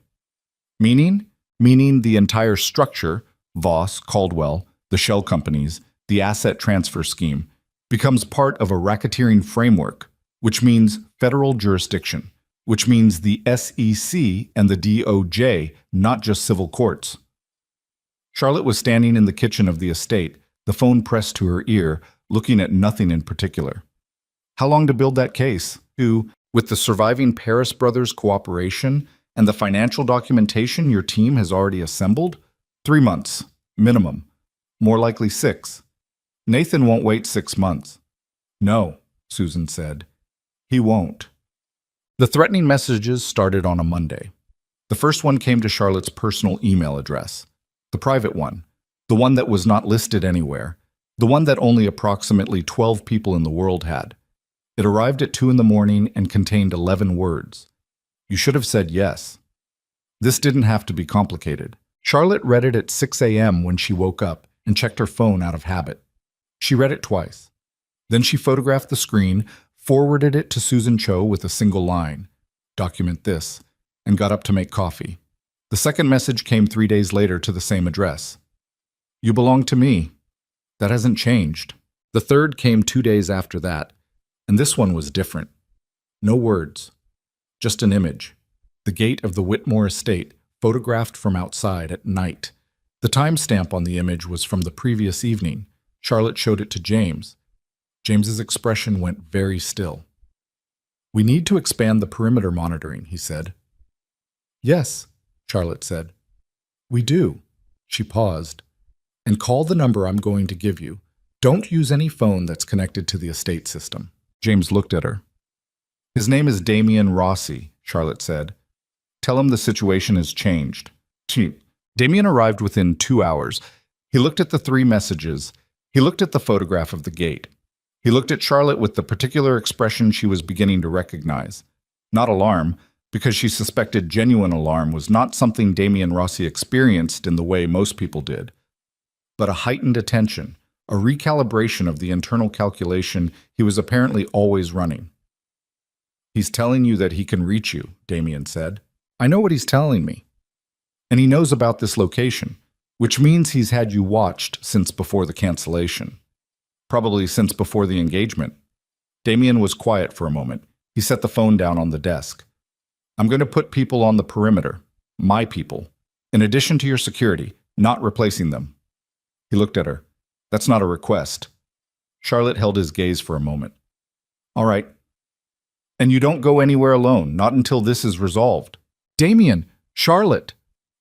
Meaning? Meaning the entire structure, Voss, Caldwell, the shell companies, the asset transfer scheme, becomes part of a racketeering framework, which means federal jurisdiction, which means the SEC and the DOJ, not just civil courts." Charlotte was standing in the kitchen of the estate, the phone pressed to her ear, looking at nothing in particular. How long to build that case? With the surviving Paris brothers' cooperation and the financial documentation your team has already assembled? 3 months, minimum. More likely 6. Nathan won't wait 6 months. No, Susan said. He won't. The threatening messages started on a Monday. The first one came to Charlotte's personal email address. The private one. The one that was not listed anywhere. The one that only approximately 12 people in the world had. It arrived at 2 in the morning and contained 11 words. You should have said yes. This didn't have to be complicated. Charlotte read it at 6 a.m. when she woke up and checked her phone out of habit. She read it twice. Then she photographed the screen, forwarded it to Susan Cho with a single line, "Document this," and got up to make coffee. The second message came 3 days later to the same address. "You belong to me. That hasn't changed." The third came 2 days after that, and this one was different. No words, just an image. The gate of the Whitmore estate, photographed from outside at night. The timestamp on the image was from the previous evening. Charlotte showed it to James. James's expression went very still. "We need to expand the perimeter monitoring," he said. "Yes," Charlotte said. "We do." She paused. "And call the number I'm going to give you. Don't use any phone that's connected to the estate system." James looked at her. "His name is Damien Rossi," Charlotte said. "Tell him the situation has changed." Damien arrived within 2 hours. He looked at the 3 messages. He looked at the photograph of the gate. He looked at Charlotte with the particular expression she was beginning to recognize. Not alarm, because she suspected genuine alarm was not something Damien Rossi experienced in the way most people did, but a heightened attention, a recalibration of the internal calculation he was apparently always running. "He's telling you that he can reach you," Damien said. "I know what he's telling me. And he knows about this location, which means he's had you watched since before the cancellation. Probably since before the engagement." Damien was quiet for a moment. He set the phone down on the desk. "I'm going to put people on the perimeter. My people. In addition to your security, not replacing them." He looked at her. "That's not a request." Charlotte held his gaze for a moment. "All right. And you don't go anywhere alone, not until this is resolved." "Damien! Charlotte!"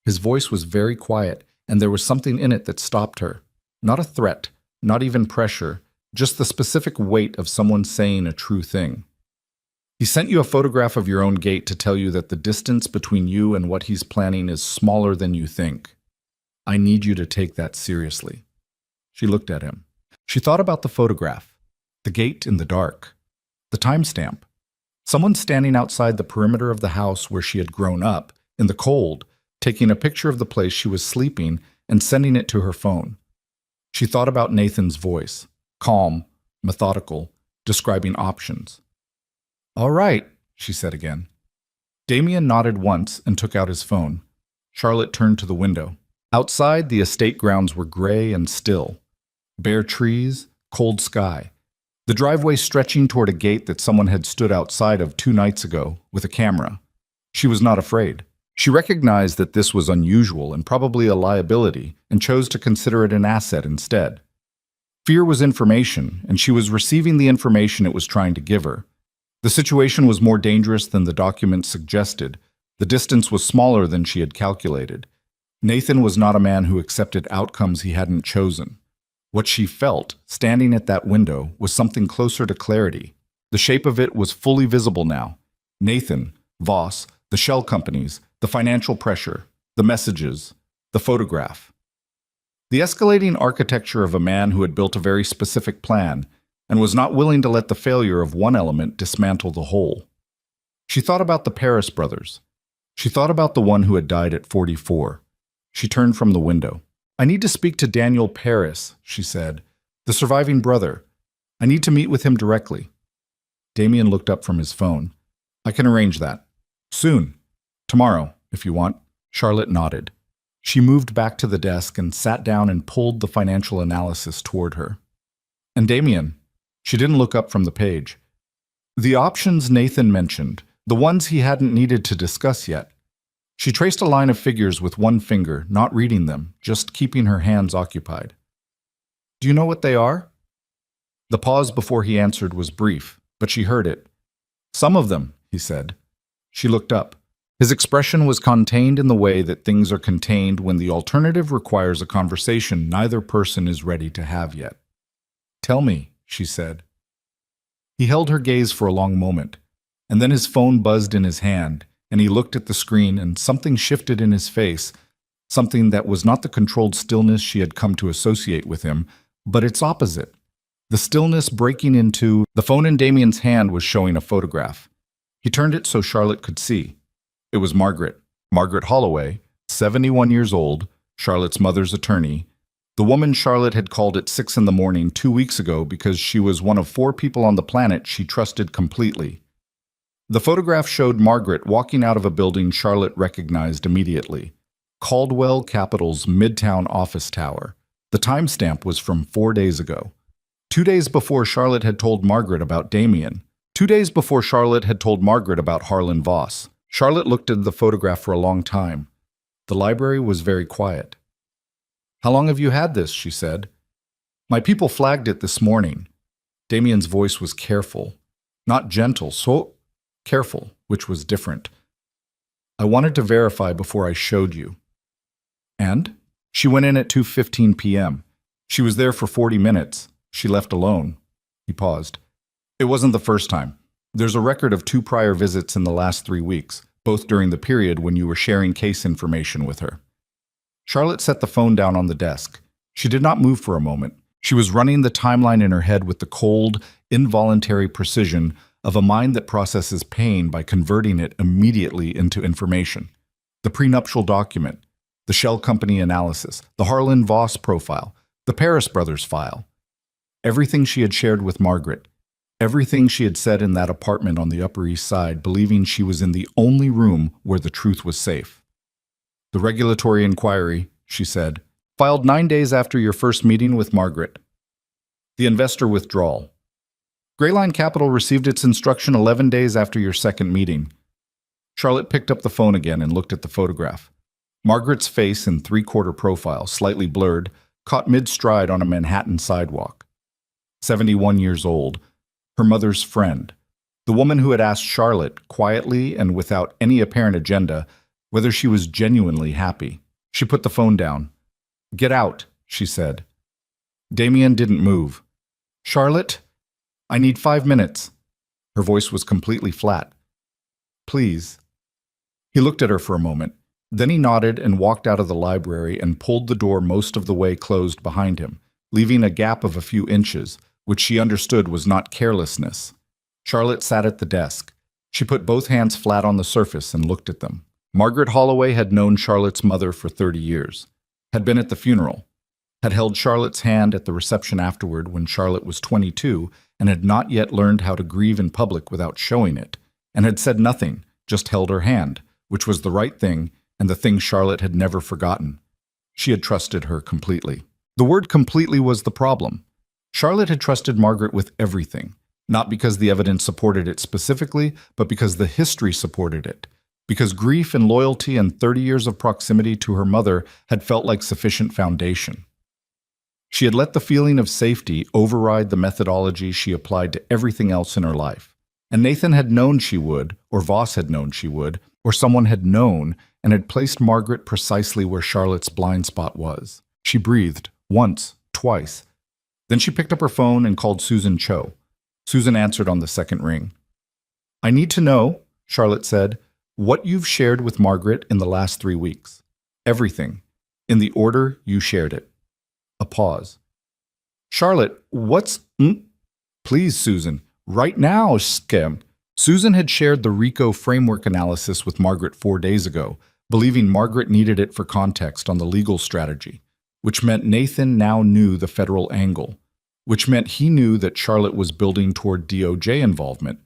His voice was very quiet, and there was something in it that stopped her. Not a threat, not even pressure, just the specific weight of someone saying a true thing. "He sent you a photograph of your own gate to tell you that the distance between you and what he's planning is smaller than you think. I need you to take that seriously." She looked at him. She thought about the photograph, the gate in the dark, the timestamp. Someone standing outside the perimeter of the house where she had grown up, in the cold, taking a picture of the place she was sleeping and sending it to her phone. She thought about Nathan's voice, calm, methodical, describing options. "All right," she said again. Damien nodded once and took out his phone. Charlotte turned to the window. Outside, the estate grounds were gray and still. Bare trees, cold sky. The driveway stretching toward a gate that someone had stood outside of 2 nights ago with a camera. She was not afraid. She recognized that this was unusual and probably a liability, and chose to consider it an asset instead. Fear was information, and she was receiving the information it was trying to give her. The situation was more dangerous than the document suggested. The distance was smaller than she had calculated. Nathan was not a man who accepted outcomes he hadn't chosen. What she felt, standing at that window, was something closer to clarity. The shape of it was fully visible now. Nathan, Voss, the shell companies, the financial pressure, the messages, the photograph. The escalating architecture of a man who had built a very specific plan and was not willing to let the failure of one element dismantle the whole. She thought about the Paris brothers. She thought about the one who had died at 44. She turned from the window. "I need to speak to Daniel Paris," she said, "the surviving brother. I need to meet with him directly." Damien looked up from his phone. "I can arrange that. Soon. Tomorrow, if you want." Charlotte nodded. She moved back to the desk and sat down and pulled the financial analysis toward her. "And Damien," she didn't look up from the page. "The options Nathan mentioned, the ones he hadn't needed to discuss yet." She traced a line of figures with one finger, not reading them, just keeping her hands occupied. "Do you know what they are?" The pause before he answered was brief, but she heard it. "Some of them," he said. She looked up. His expression was contained in the way that things are contained when the alternative requires a conversation neither person is ready to have yet. "Tell me," she said. He held her gaze for a long moment, and then his phone buzzed in his hand, and he looked at the screen and something shifted in his face, something that was not the controlled stillness she had come to associate with him, but its opposite. The stillness breaking into... The phone in Damien's hand was showing a photograph. He turned it so Charlotte could see. It was Margaret Holloway, 71 years old, Charlotte's mother's attorney, the woman Charlotte had called at 6 in the morning 2 weeks ago because she was one of 4 people on the planet she trusted completely. The photograph showed Margaret walking out of a building Charlotte recognized immediately. Caldwell Capital's Midtown office tower. The timestamp was from 4 days ago. 2 days before Charlotte had told Margaret about Damien. 2 days before Charlotte had told Margaret about Harlan Voss. Charlotte looked at the photograph for a long time. The library was very quiet. "How long have you had this?" she said. "My people flagged it this morning." Damien's voice was careful. Not gentle, so careful, which was different. "I wanted to verify before I showed you." "And?" "She went in at 2:15 p.m. She was there for 40 minutes. She left alone." He paused. "It wasn't the first time. There's a record of 2 prior visits in the last 3 weeks, both during the period when you were sharing case information with her." Charlotte set the phone down on the desk. She did not move for a moment. She was running the timeline in her head with the cold, involuntary precision of a mind that processes pain by converting it immediately into information. The prenuptial document, the shell company analysis, the Harlan Voss profile, the Paris brothers file. Everything she had shared with Margaret, everything she had said in that apartment on the Upper East Side, believing she was in the only room where the truth was safe. The regulatory inquiry, she said, filed 9 days after your first meeting with Margaret. The investor withdrawal. Greyline Capital received its instruction 11 days after your second meeting. Charlotte picked up the phone again and looked at the photograph. Margaret's face in three-quarter profile, slightly blurred, caught mid-stride on a Manhattan sidewalk. 71 years old, her mother's friend, the woman who had asked Charlotte, quietly and without any apparent agenda, whether she was genuinely happy. She put the phone down. "Get out," she said. Damien didn't move. "Charlotte, I need 5 minutes." Her voice was completely flat. "Please." He looked at her for a moment. Then he nodded and walked out of the library and pulled the door most of the way closed behind him, leaving a gap of a few inches, which she understood was not carelessness. Charlotte sat at the desk. She put both hands flat on the surface and looked at them. Margaret Holloway had known Charlotte's mother for 30 years, had been at the funeral, had held Charlotte's hand at the reception afterward when Charlotte was 22 and had not yet learned how to grieve in public without showing it, and had said nothing, just held her hand, which was the right thing and the thing Charlotte had never forgotten. She had trusted her completely. The word completely was the problem. Charlotte had trusted Margaret with everything, not because the evidence supported it specifically, but because the history supported it, because grief and loyalty and 30 years of proximity to her mother had felt like sufficient foundation. She had let the feeling of safety override the methodology she applied to everything else in her life. And Nathan had known she would, or Voss had known she would, or someone had known and had placed Margaret precisely where Charlotte's blind spot was. She breathed, once, twice. Then she picked up her phone and called Susan Cho. Susan answered on the second ring. "I need to know," Charlotte said, "what you've shared with Margaret in the last 3 weeks. Everything. In the order you shared it." A pause. "Charlotte, what's... Please, Susan. Right now, Skem." Susan had shared the RICO framework analysis with Margaret 4 days ago, believing Margaret needed it for context on the legal strategy, which meant Nathan now knew the federal angle, which meant he knew that Charlotte was building toward DOJ involvement,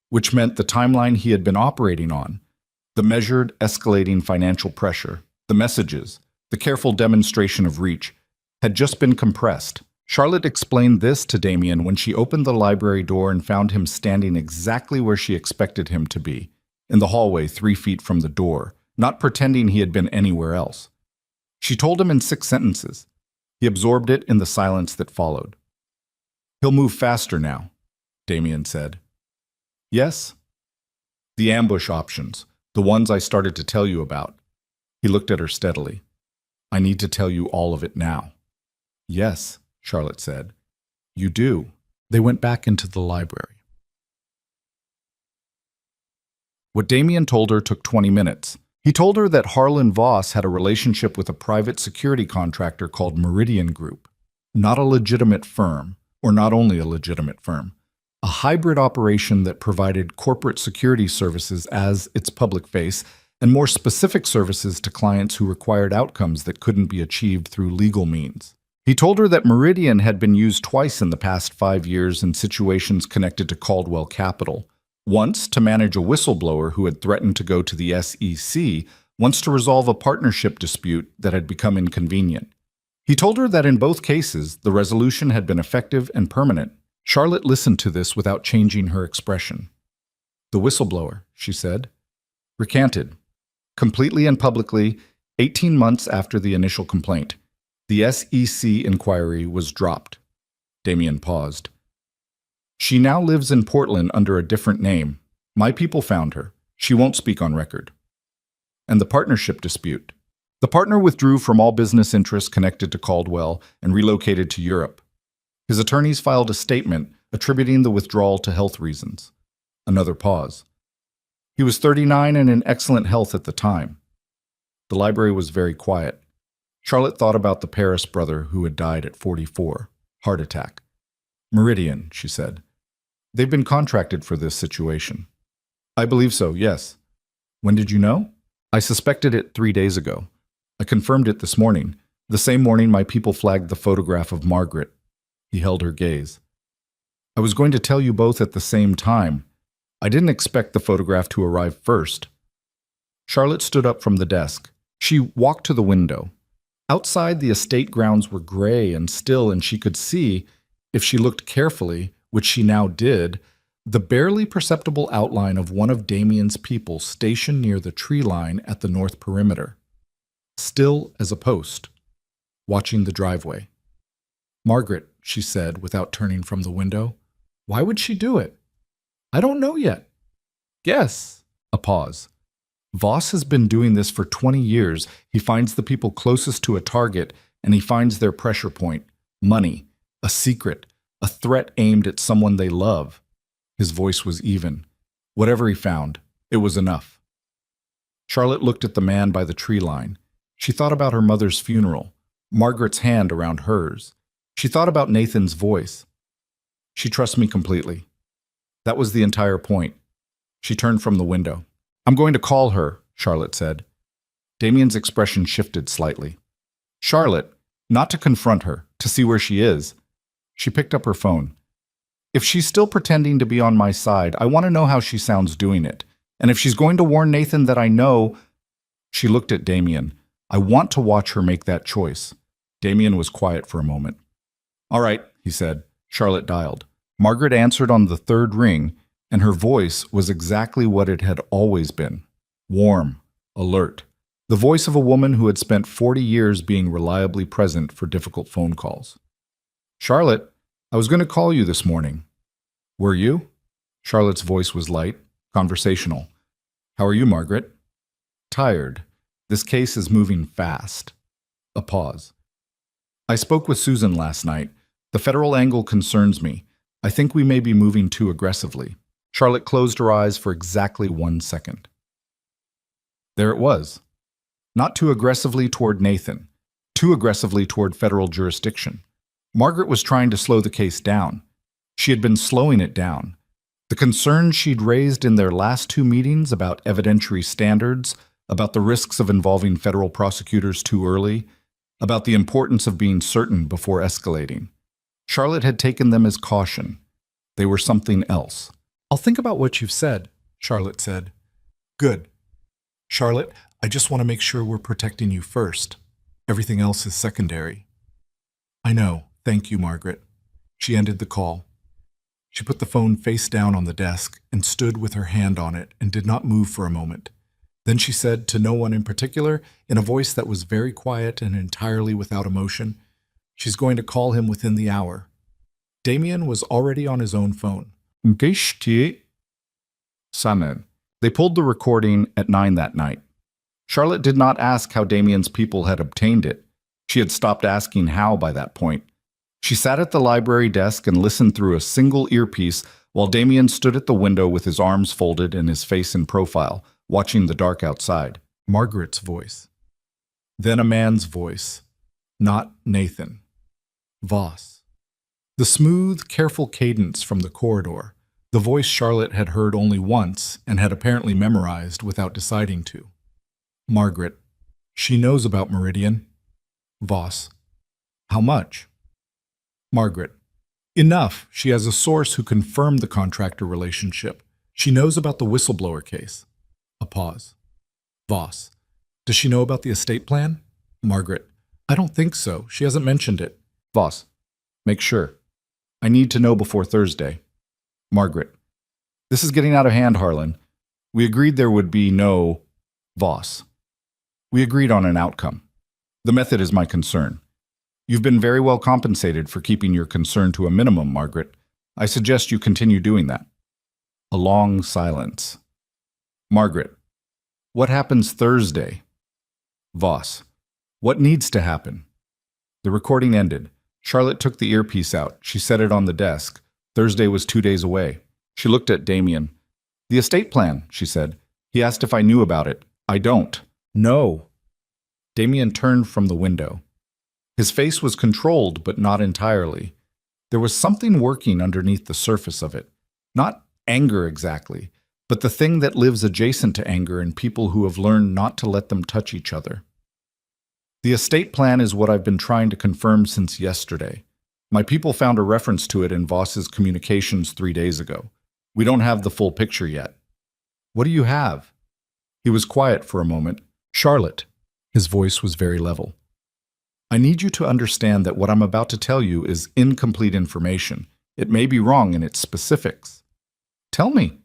which meant the timeline he had been operating on, the measured, escalating financial pressure, the messages, the careful demonstration of reach, had just been compressed. Charlotte explained this to Damien when she opened the library door and found him standing exactly where she expected him to be, in the hallway 3 feet from the door, not pretending he had been anywhere else. She told him in 6 sentences. He absorbed it in the silence that followed. "He'll move faster now," Damien said. "Yes?" "The ambush options, the ones I started to tell you about." He looked at her steadily. "I need to tell you all of it now." "Yes," Charlotte said. "You do." They went back into the library. What Damien told her took 20 minutes. He told her that Harlan Voss had a relationship with a private security contractor called Meridian Group. Not a legitimate firm, or not only a legitimate firm, a hybrid operation that provided corporate security services as its public face and more specific services to clients who required outcomes that couldn't be achieved through legal means. He told her that Meridian had been used twice in the past 5 years in situations connected to Caldwell Capital. Once to manage a whistleblower who had threatened to go to the SEC, once to resolve a partnership dispute that had become inconvenient. He told her that in both cases, the resolution had been effective and permanent. Charlotte listened to this without changing her expression. "The whistleblower," she said, "recanted. Completely and publicly, 18 months after the initial complaint. The SEC inquiry was dropped." Damien paused. "She now lives in Portland under a different name. My people found her. She won't speak on record." "And the partnership dispute?" "The partner withdrew from all business interests connected to Caldwell and relocated to Europe. His attorneys filed a statement attributing the withdrawal to health reasons." Another pause. "He was 39 and in excellent health at the time." The library was very quiet. Charlotte thought about the Paris brother who had died at 44. Heart attack. Meridian, she said. They've been contracted for this situation. I believe so, yes. When did you know? I suspected it 3 days ago. I confirmed it this morning. The same morning my people flagged the photograph of Margaret. He held her gaze. I was going to tell you both at the same time. I didn't expect the photograph to arrive first. Charlotte stood up from the desk. She walked to the window. Outside, the estate grounds were gray and still, and she could see, if she looked carefully, which she now did, the barely perceptible outline of one of Damien's people stationed near the tree line at the north perimeter, still as a post, watching the driveway. Margaret, she said without turning from the window, why would she do it? I don't know yet. Guess. A pause. Voss has been doing this for 20 years. He finds the people closest to a target, and he finds their pressure point, money, a secret, a threat aimed at someone they love. His voice was even. Whatever he found, it was enough. Charlotte looked at the man by the tree line. She thought about her mother's funeral, Margaret's hand around hers. She thought about Nathan's voice. She trusts me completely. That was the entire point. She turned from the window. I'm going to call her, Charlotte said. Damien's expression shifted slightly. Charlotte, not to confront her, to see where she is. She picked up her phone. If she's still pretending to be on my side, I want to know how she sounds doing it. And if she's going to warn Nathan that I know... She looked at Damien. I want to watch her make that choice. Damien was quiet for a moment. All right, he said. Charlotte dialed. Margaret answered on the third ring, and her voice was exactly what it had always been. Warm, alert. The voice of a woman who had spent 40 years being reliably present for difficult phone calls. Charlotte, I was going to call you this morning. Were you? Charlotte's voice was light, conversational. How are you, Margaret? Tired. This case is moving fast. A pause. I spoke with Susan last night. The federal angle concerns me. I think we may be moving too aggressively. Charlotte closed her eyes for exactly 1 second. There it was. Not too aggressively toward Nathan, too aggressively toward federal jurisdiction. Margaret was trying to slow the case down. She had been slowing it down. The concerns she'd raised in their last 2 meetings about evidentiary standards, about the risks of involving federal prosecutors too early, about the importance of being certain before escalating. Charlotte had taken them as caution. They were something else. I'll think about what you've said, Charlotte said. Good. Charlotte, I just want to make sure we're protecting you first. Everything else is secondary. I know. Thank you, Margaret. She ended the call. She put the phone face down on the desk and stood with her hand on it and did not move for a moment. Then she said to no one in particular, in a voice that was very quiet and entirely without emotion, she's going to call him within the hour. Damien was already on his own phone. Samen. They pulled the recording at 9 that night. Charlotte did not ask how Damien's people had obtained it. She had stopped asking how by that point. She sat at the library desk and listened through a single earpiece while Damien stood at the window with his arms folded and his face in profile, watching the dark outside. Margaret's voice. Then a man's voice. Not Nathan. Voss. The smooth, careful cadence from the corridor. The voice Charlotte had heard only once and had apparently memorized without deciding to. Margaret. She knows about Meridian. Voss. How much? Margaret. Enough. She has a source who confirmed the contractor relationship. She knows about the whistleblower case. A pause. Voss. Does she know about the estate plan? Margaret. I don't think so. She hasn't mentioned it. Voss. Make sure. I need to know before Thursday. Margaret. This is getting out of hand, Harlan. We agreed there would be no... Voss. We agreed on an outcome. The method is my concern. You've been very well compensated for keeping your concern to a minimum, Margaret. I suggest you continue doing that. A long silence. Margaret. What happens Thursday? Voss. What needs to happen? The recording ended. Charlotte took the earpiece out. She set it on the desk. Thursday was 2 days away. She looked at Damien. The estate plan, she said. He asked if I knew about it. I don't. No. Damien turned from the window. His face was controlled, but not entirely. There was something working underneath the surface of it. Not anger exactly, but the thing that lives adjacent to anger in people who have learned not to let them touch each other. The estate plan is what I've been trying to confirm since yesterday. My people found a reference to it in Voss's communications 3 days ago. We don't have the full picture yet. What do you have? He was quiet for a moment. Charlotte. His voice was very level. I need you to understand that what I'm about to tell you is incomplete information. It may be wrong in its specifics. Tell me.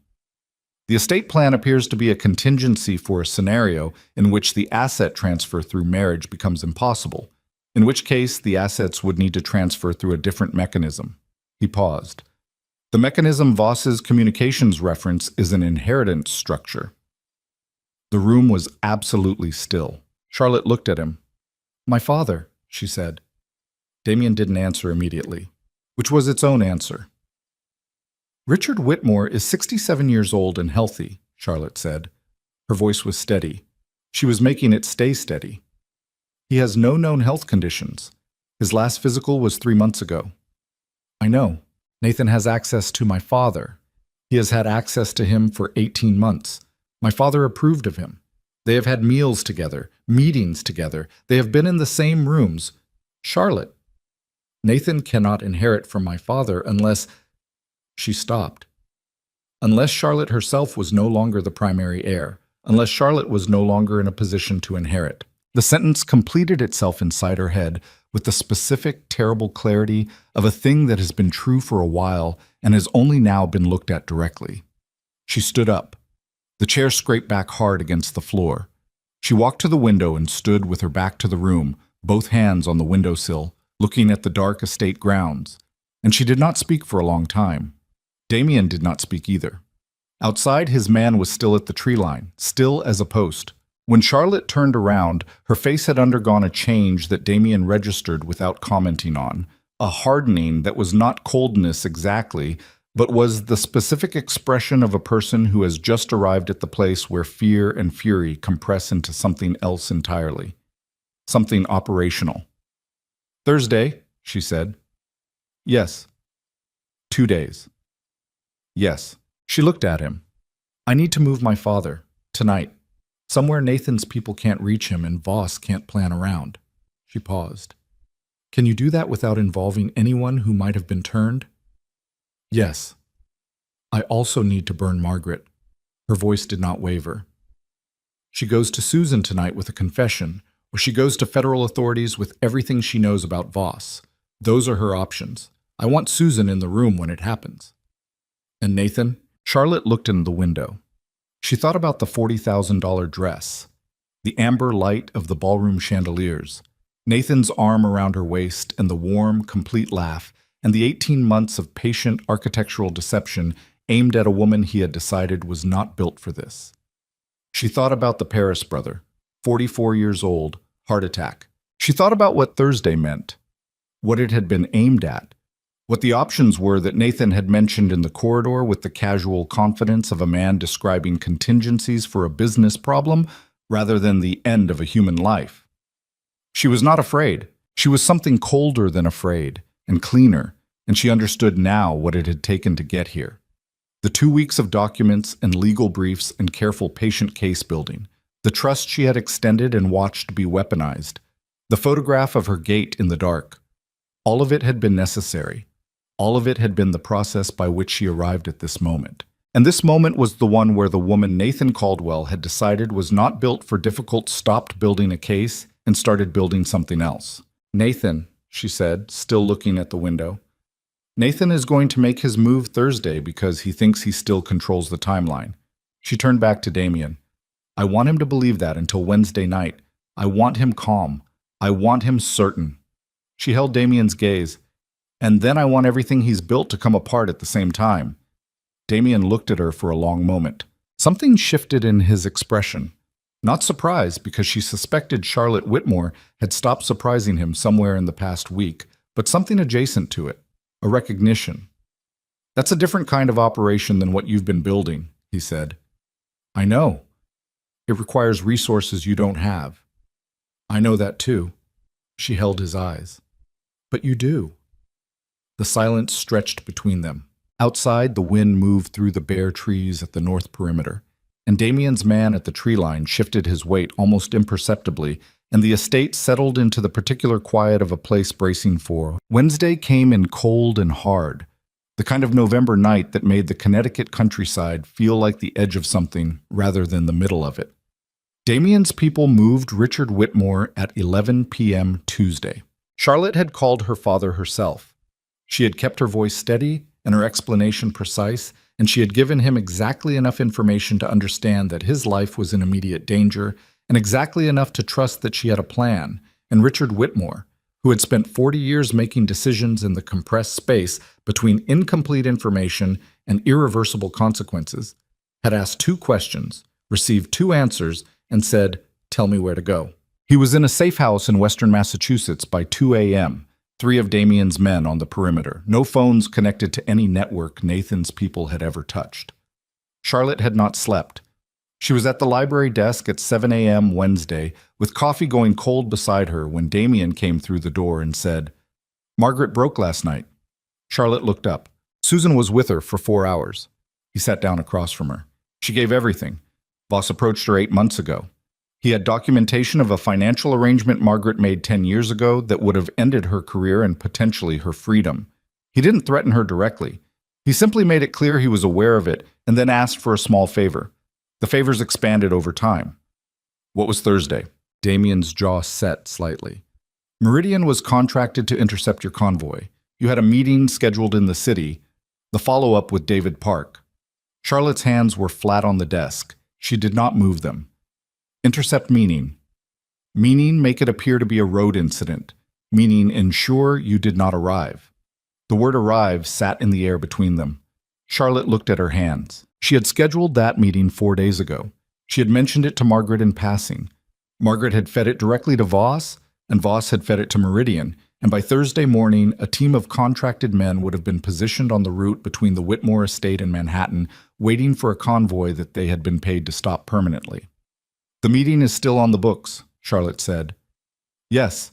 The estate plan appears to be a contingency for a scenario in which the asset transfer through marriage becomes impossible, in which case the assets would need to transfer through a different mechanism. He paused. The mechanism Voss's communications reference is an inheritance structure. The room was absolutely still. Charlotte looked at him. My father, she said. Damien didn't answer immediately, which was its own answer. Richard Whitmore is 67 years old and healthy, Charlotte said. Her voice was steady. She was making it stay steady. He has no known health conditions. His last physical was 3 months ago. I know. Nathan has access to my father. He has had access to him for 18 months. My father approved of him. They have had meals together, meetings together. They have been in the same rooms. Charlotte. Nathan cannot inherit from my father unless... She stopped. Unless Charlotte herself was no longer the primary heir, unless Charlotte was no longer in a position to inherit. The sentence completed itself inside her head with the specific, terrible clarity of a thing that has been true for a while and has only now been looked at directly. She stood up. The chair scraped back hard against the floor. She walked to the window and stood with her back to the room, both hands on the windowsill, looking at the dark estate grounds. And she did not speak for a long time. Damien did not speak either. Outside, his man was still at the tree line, still as a post. When Charlotte turned around, her face had undergone a change that Damien registered without commenting on, a hardening that was not coldness exactly, but was the specific expression of a person who has just arrived at the place where fear and fury compress into something else entirely. Something operational. Thursday, she said. Yes. 2 days. Yes. She looked at him. I need to move my father. Tonight. Somewhere Nathan's people can't reach him and Voss can't plan around. She paused. Can you do that without involving anyone who might have been turned? Yes. I also need to burn Margaret. Her voice did not waver. She goes to Susan tonight with a confession, or she goes to federal authorities with everything she knows about Voss. Those are her options. I want Susan in the room when it happens. And Nathan? Charlotte looked in the window. She thought about the $40,000 dress, the amber light of the ballroom chandeliers, Nathan's arm around her waist and the warm, complete laugh, and the 18 months of patient architectural deception aimed at a woman he had decided was not built for this. She thought about the Paris brother, 44 years old, heart attack. She thought about what Thursday meant, what it had been aimed at, what the options were that Nathan had mentioned in the corridor with the casual confidence of a man describing contingencies for a business problem rather than the end of a human life. She was not afraid. She was something colder than afraid, and cleaner, and she understood now what it had taken to get here. The 2 weeks of documents and legal briefs and careful patient case building, the trust she had extended and watched be weaponized, the photograph of her gate in the dark. All of it had been necessary. All of it had been the process by which she arrived at this moment. And this moment was the one where the woman Nathan Caldwell had decided was not built for difficult stopped building a case and started building something else. Nathan, she said, still looking at the window. Nathan is going to make his move Thursday because he thinks he still controls the timeline. She turned back to Damien. I want him to believe that until Wednesday night. I want him calm. I want him certain. She held Damien's gaze. And then I want everything he's built to come apart at the same time. Damien looked at her for a long moment. Something shifted in his expression. Not surprise, because she suspected Charlotte Whitmore had stopped surprising him somewhere in the past week, but something adjacent to it, a recognition. That's a different kind of operation than what you've been building, he said. I know. It requires resources you don't have. I know that too. She held his eyes. But you do. The silence stretched between them. Outside, the wind moved through the bare trees at the north perimeter, and Damien's man at the tree line shifted his weight almost imperceptibly, and the estate settled into the particular quiet of a place bracing for. Wednesday came in cold and hard, the kind of November night that made the Connecticut countryside feel like the edge of something rather than the middle of it. Damien's people moved Richard Whitmore at 11 p.m. Tuesday. Charlotte had called her father herself. She had kept her voice steady and her explanation precise, and she had given him exactly enough information to understand that his life was in immediate danger, and exactly enough to trust that she had a plan. And Richard Whitmore, who had spent 40 years making decisions in the compressed space between incomplete information and irreversible consequences, had asked 2 questions, received 2 answers, and said, "Tell me where to go." He was in a safe house in western Massachusetts by 2 a.m., 3 of Damien's men on the perimeter, no phones connected to any network Nathan's people had ever touched. Charlotte had not slept. She was at the library desk at 7 a.m. Wednesday, with coffee going cold beside her when Damien came through the door and said, "Margaret broke last night." Charlotte looked up. Susan was with her for 4 hours. He sat down across from her. She gave everything. Voss approached her 8 months ago. He had documentation of a financial arrangement Margaret made 10 years ago that would have ended her career and potentially her freedom. He didn't threaten her directly. He simply made it clear he was aware of it and then asked for a small favor. The favors expanded over time. What was Thursday? Damien's jaw set slightly. Meridian was contracted to intercept your convoy. You had a meeting scheduled in the city, the follow-up with David Park. Charlotte's hands were flat on the desk. She did not move them. Intercept meaning. Meaning make it appear to be a road incident. Meaning ensure you did not arrive. The word arrive sat in the air between them. Charlotte looked at her hands. She had scheduled that meeting 4 days ago. She had mentioned it to Margaret in passing. Margaret had fed it directly to Voss, and Voss had fed it to Meridian, and by Thursday morning, a team of contracted men would have been positioned on the route between the Whitmore estate and Manhattan, waiting for a convoy that they had been paid to stop permanently. "The meeting is still on the books," Charlotte said. "Yes."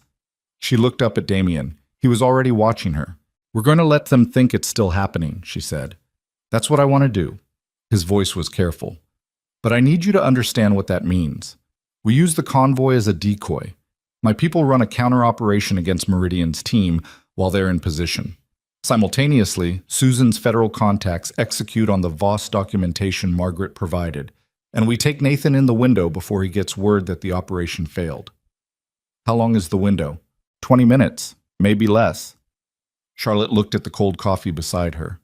She looked up at Damien. He was already watching her. "We're going to let them think it's still happening," she said. "That's what I want to do." His voice was careful. "But I need you to understand what that means. We use the convoy as a decoy. My people run a counter-operation against Meridian's team while they're in position. Simultaneously, Susan's federal contacts execute on the Voss documentation Margaret provided, and we take Nathan in the window before he gets word that the operation failed." "How long is the window?" 20 minutes, maybe less." Charlotte looked at the cold coffee beside her,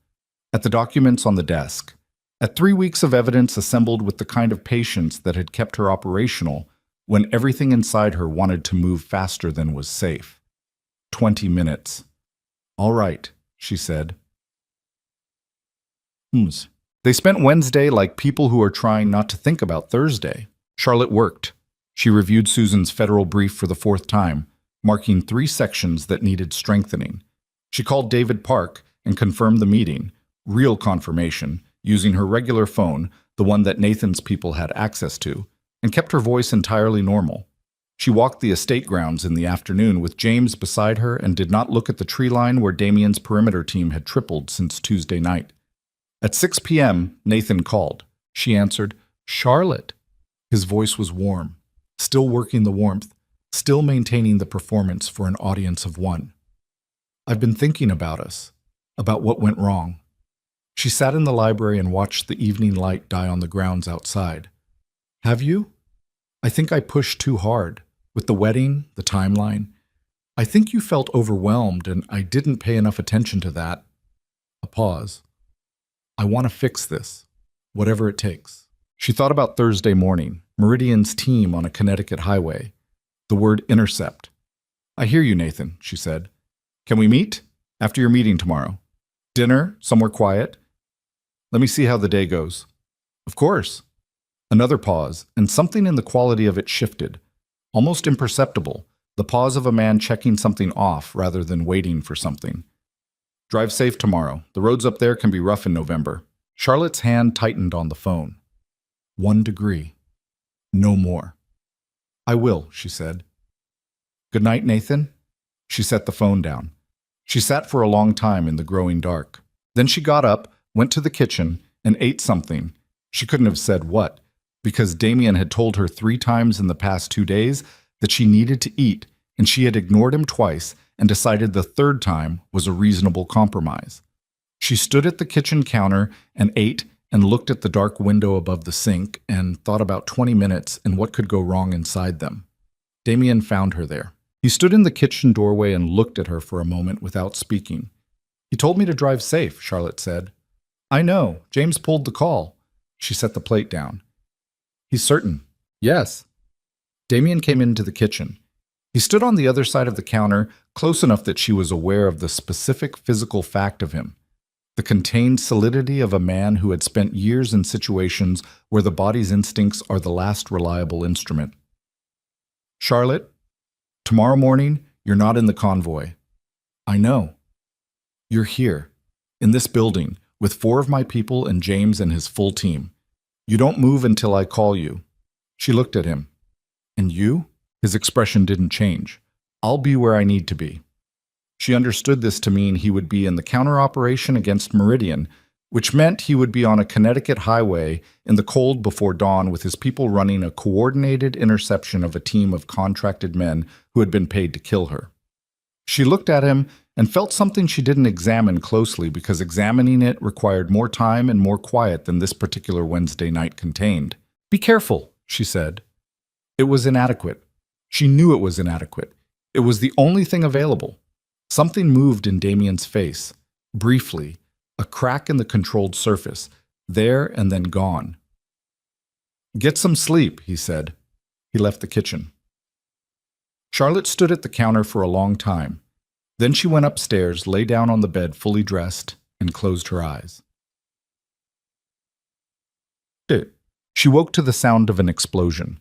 at the documents on the desk, at 3 weeks of evidence assembled with the kind of patience that had kept her operational when everything inside her wanted to move faster than was safe. 20 minutes. "All right," she said. They spent Wednesday like people who are trying not to think about Thursday. Charlotte worked. She reviewed Susan's federal brief for the 4th time, marking 3 sections that needed strengthening. She called David Park and confirmed the meeting, real confirmation, using her regular phone, the one that Nathan's people had access to, and kept her voice entirely normal. She walked the estate grounds in the afternoon with James beside her and did not look at the tree line where Damien's perimeter team had tripled since Tuesday night. At 6 p.m., Nathan called. She answered, "Charlotte." His voice was warm, still working the warmth, still maintaining the performance for an audience of 1. "I've been thinking about us, about what went wrong." She sat in the library and watched the evening light die on the grounds outside. "Have you? I think I pushed too hard, with the wedding, the timeline. I think you felt overwhelmed, and I didn't pay enough attention to that." A pause. "I want to fix this, whatever it takes." She thought about Thursday morning, Meridian's team on a Connecticut highway. The word intercept. "I hear you, Nathan," she said. "Can we meet? After your meeting tomorrow? Dinner, somewhere quiet? Let me see how the day goes." "Of course." Another pause, and something in the quality of it shifted. Almost imperceptible, the pause of a man checking something off rather than waiting for something. "Drive safe tomorrow. The roads up there can be rough in November." Charlotte's hand tightened on the phone. 1 degree. No more. "I will," she said. "Good night, Nathan." She set the phone down. She sat for a long time in the growing dark. Then she got up, went to the kitchen, and ate something. She couldn't have said what, because Damien had told her 3 times in the past 2 days that she needed to eat, and she had ignored him twice and decided the 3rd time was a reasonable compromise. She stood at the kitchen counter and ate and looked at the dark window above the sink and thought about 20 minutes and what could go wrong inside them. Damien found her there. He stood in the kitchen doorway and looked at her for a moment without speaking. "He told me to drive safe," Charlotte said. "I know. James pulled the call." She set the plate down. "He's certain." "Yes." Damien came into the kitchen. He stood on the other side of the counter, close enough that she was aware of the specific physical fact of him, the contained solidity of a man who had spent years in situations where the body's instincts are the last reliable instrument. "Charlotte, tomorrow morning, you're not in the convoy." "I know." "You're here, in this building, with 4 of my people and James and his full team. You don't move until I call you." She looked at him. "And you?" His expression didn't change. "I'll be where I need to be." She understood this to mean he would be in the counter-operation against Meridian, which meant he would be on a Connecticut highway in the cold before dawn with his people running a coordinated interception of a team of contracted men who had been paid to kill her. She looked at him and felt something she didn't examine closely because examining it required more time and more quiet than this particular Wednesday night contained. "Be careful," she said. It was inadequate. She knew it was inadequate. It was the only thing available. Something moved in Damien's face, briefly, a crack in the controlled surface, there and then gone. "Get some sleep," he said. He left the kitchen. Charlotte stood at the counter for a long time. Then she went upstairs, lay down on the bed fully dressed, and closed her eyes. She woke to the sound of an explosion.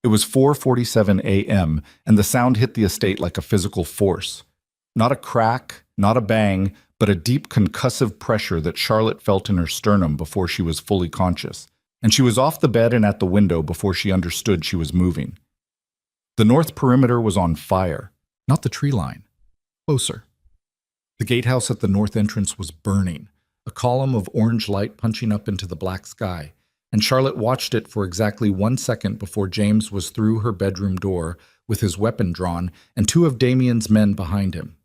It was 4:47 a.m., and the sound hit the estate like a physical force. Not a crack, not a bang, but a deep concussive pressure that Charlotte felt in her sternum before she was fully conscious, and she was off the bed and at the window before she understood she was moving. The north perimeter was on fire, not the tree line. Closer. The gatehouse at the north entrance was burning, a column of orange light punching up into the black sky, and Charlotte watched it for exactly 1 second before James was through her bedroom door with his weapon drawn and 2 of Damien's men behind him.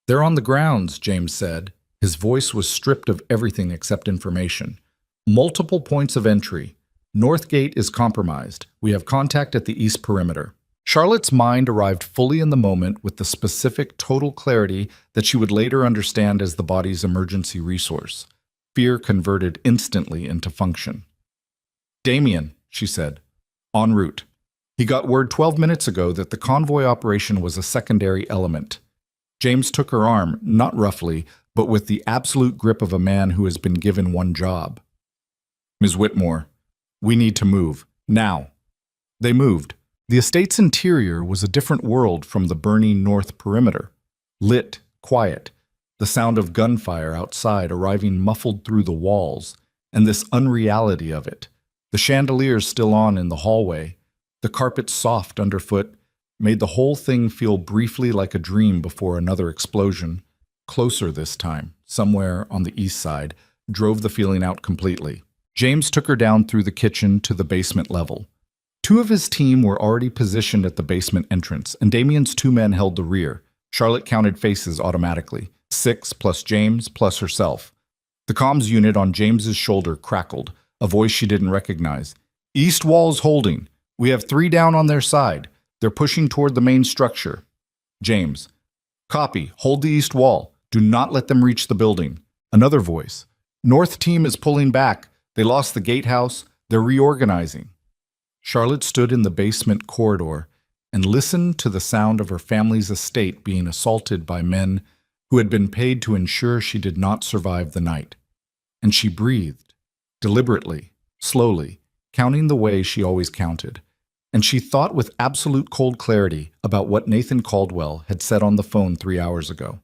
"They're on the grounds," James said. His voice was stripped of everything except information. "Multiple points of entry. North gate is compromised. We have contact at the east perimeter." Charlotte's mind arrived fully in the moment with the specific, total clarity that she would later understand as the body's emergency resource. Fear converted instantly into function. "Damien," she said, "en route. He got word 12 minutes ago that the convoy operation was a secondary element." James took her arm, not roughly, but with the absolute grip of a man who has been given one job. "Ms. Whitmore, we need to move. Now." They moved. The estate's interior was a different world from the burning north perimeter. Lit, quiet, the sound of gunfire outside arriving muffled through the walls, and this unreality of it. The chandeliers still on in the hallway, the carpet soft underfoot, made the whole thing feel briefly like a dream before another explosion, closer this time, somewhere on the east side, drove the feeling out completely. James took her down through the kitchen to the basement level. 2 of his team were already positioned at the basement entrance, and Damien's 2 men held the rear. Charlotte counted faces automatically, 6 plus James plus herself. The comms unit on James's shoulder crackled, a voice she didn't recognize. "East wall's holding. We have 3 down on their side. They're pushing toward the main structure." James: "Copy. Hold the east wall. Do not let them reach the building." Another voice: "North team is pulling back. They lost the gatehouse. They're reorganizing." Charlotte stood in the basement corridor and listened to the sound of her family's estate being assaulted by men who had been paid to ensure she did not survive the night. And she breathed, deliberately, slowly, counting the way she always counted. And she thought with absolute cold clarity about what Nathan Caldwell had said on the phone 3 hours ago.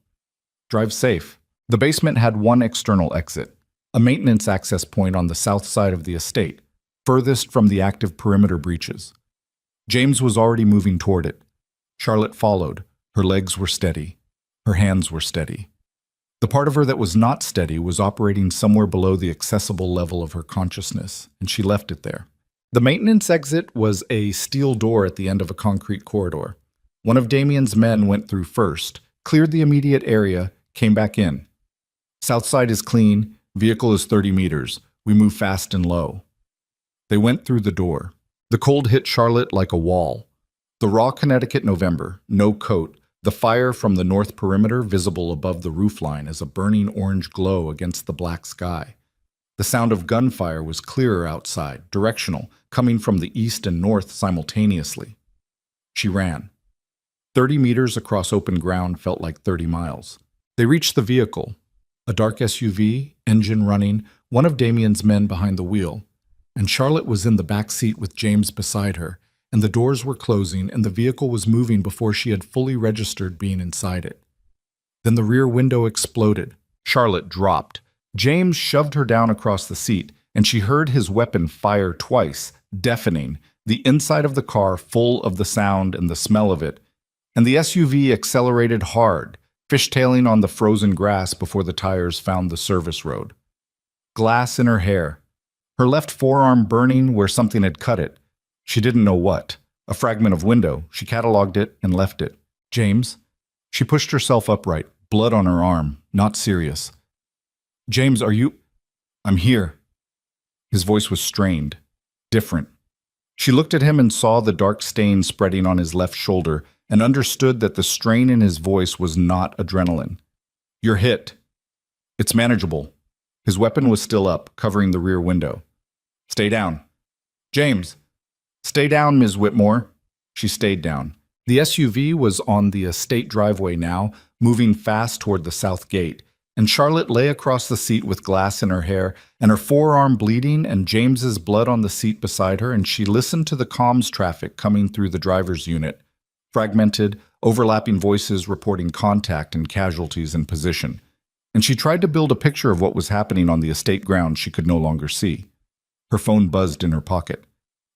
Drive safe. The basement had 1 external exit, a maintenance access point on the south side of the estate, furthest from the active perimeter breaches. James was already moving toward it. Charlotte followed. Her legs were steady. Her hands were steady. The part of her that was not steady was operating somewhere below the accessible level of her consciousness, and she left it there. The maintenance exit was a steel door at the end of a concrete corridor. One of Damien's men went through first, cleared the immediate area, came back in. South side is clean, vehicle is 30 meters. We move fast and low. They went through the door. The cold hit Charlotte like a wall. The raw Connecticut November, no coat, the fire from the north perimeter visible above the roofline as a burning orange glow against the black sky. The sound of gunfire was clearer outside, directional, coming from the east and north simultaneously. She ran. 30 meters across open ground felt like 30 miles. They reached the vehicle, a dark SUV, engine running, one of Damien's men behind the wheel, and Charlotte was in the back seat with James beside her, and the doors were closing and the vehicle was moving before she had fully registered being inside it. Then the rear window exploded. Charlotte dropped. James shoved her down across the seat, and she heard his weapon fire twice, deafening, the inside of the car full of the sound and the smell of it, and the SUV accelerated hard, fishtailing on the frozen grass before the tires found the service road. Glass in her hair, her left forearm burning where something had cut it. She didn't know what. A fragment of window. She cataloged it and left it. James? She pushed herself upright, blood on her arm, not serious. James, are you... I'm here. His voice was strained, different. She looked at him and saw the dark stain spreading on his left shoulder and understood that the strain in his voice was not adrenaline. You're hit. It's manageable. His weapon was still up, covering the rear window. Stay down. James! Stay down, Ms. Whitmore. She stayed down. The SUV was on the estate driveway now, moving fast toward the south gate, and Charlotte lay across the seat with glass in her hair and her forearm bleeding and James's blood on the seat beside her, and she listened to the comms traffic coming through the driver's unit. Fragmented, overlapping voices reporting contact and casualties in position. And she tried to build a picture of what was happening on the estate ground she could no longer see. Her phone buzzed in her pocket.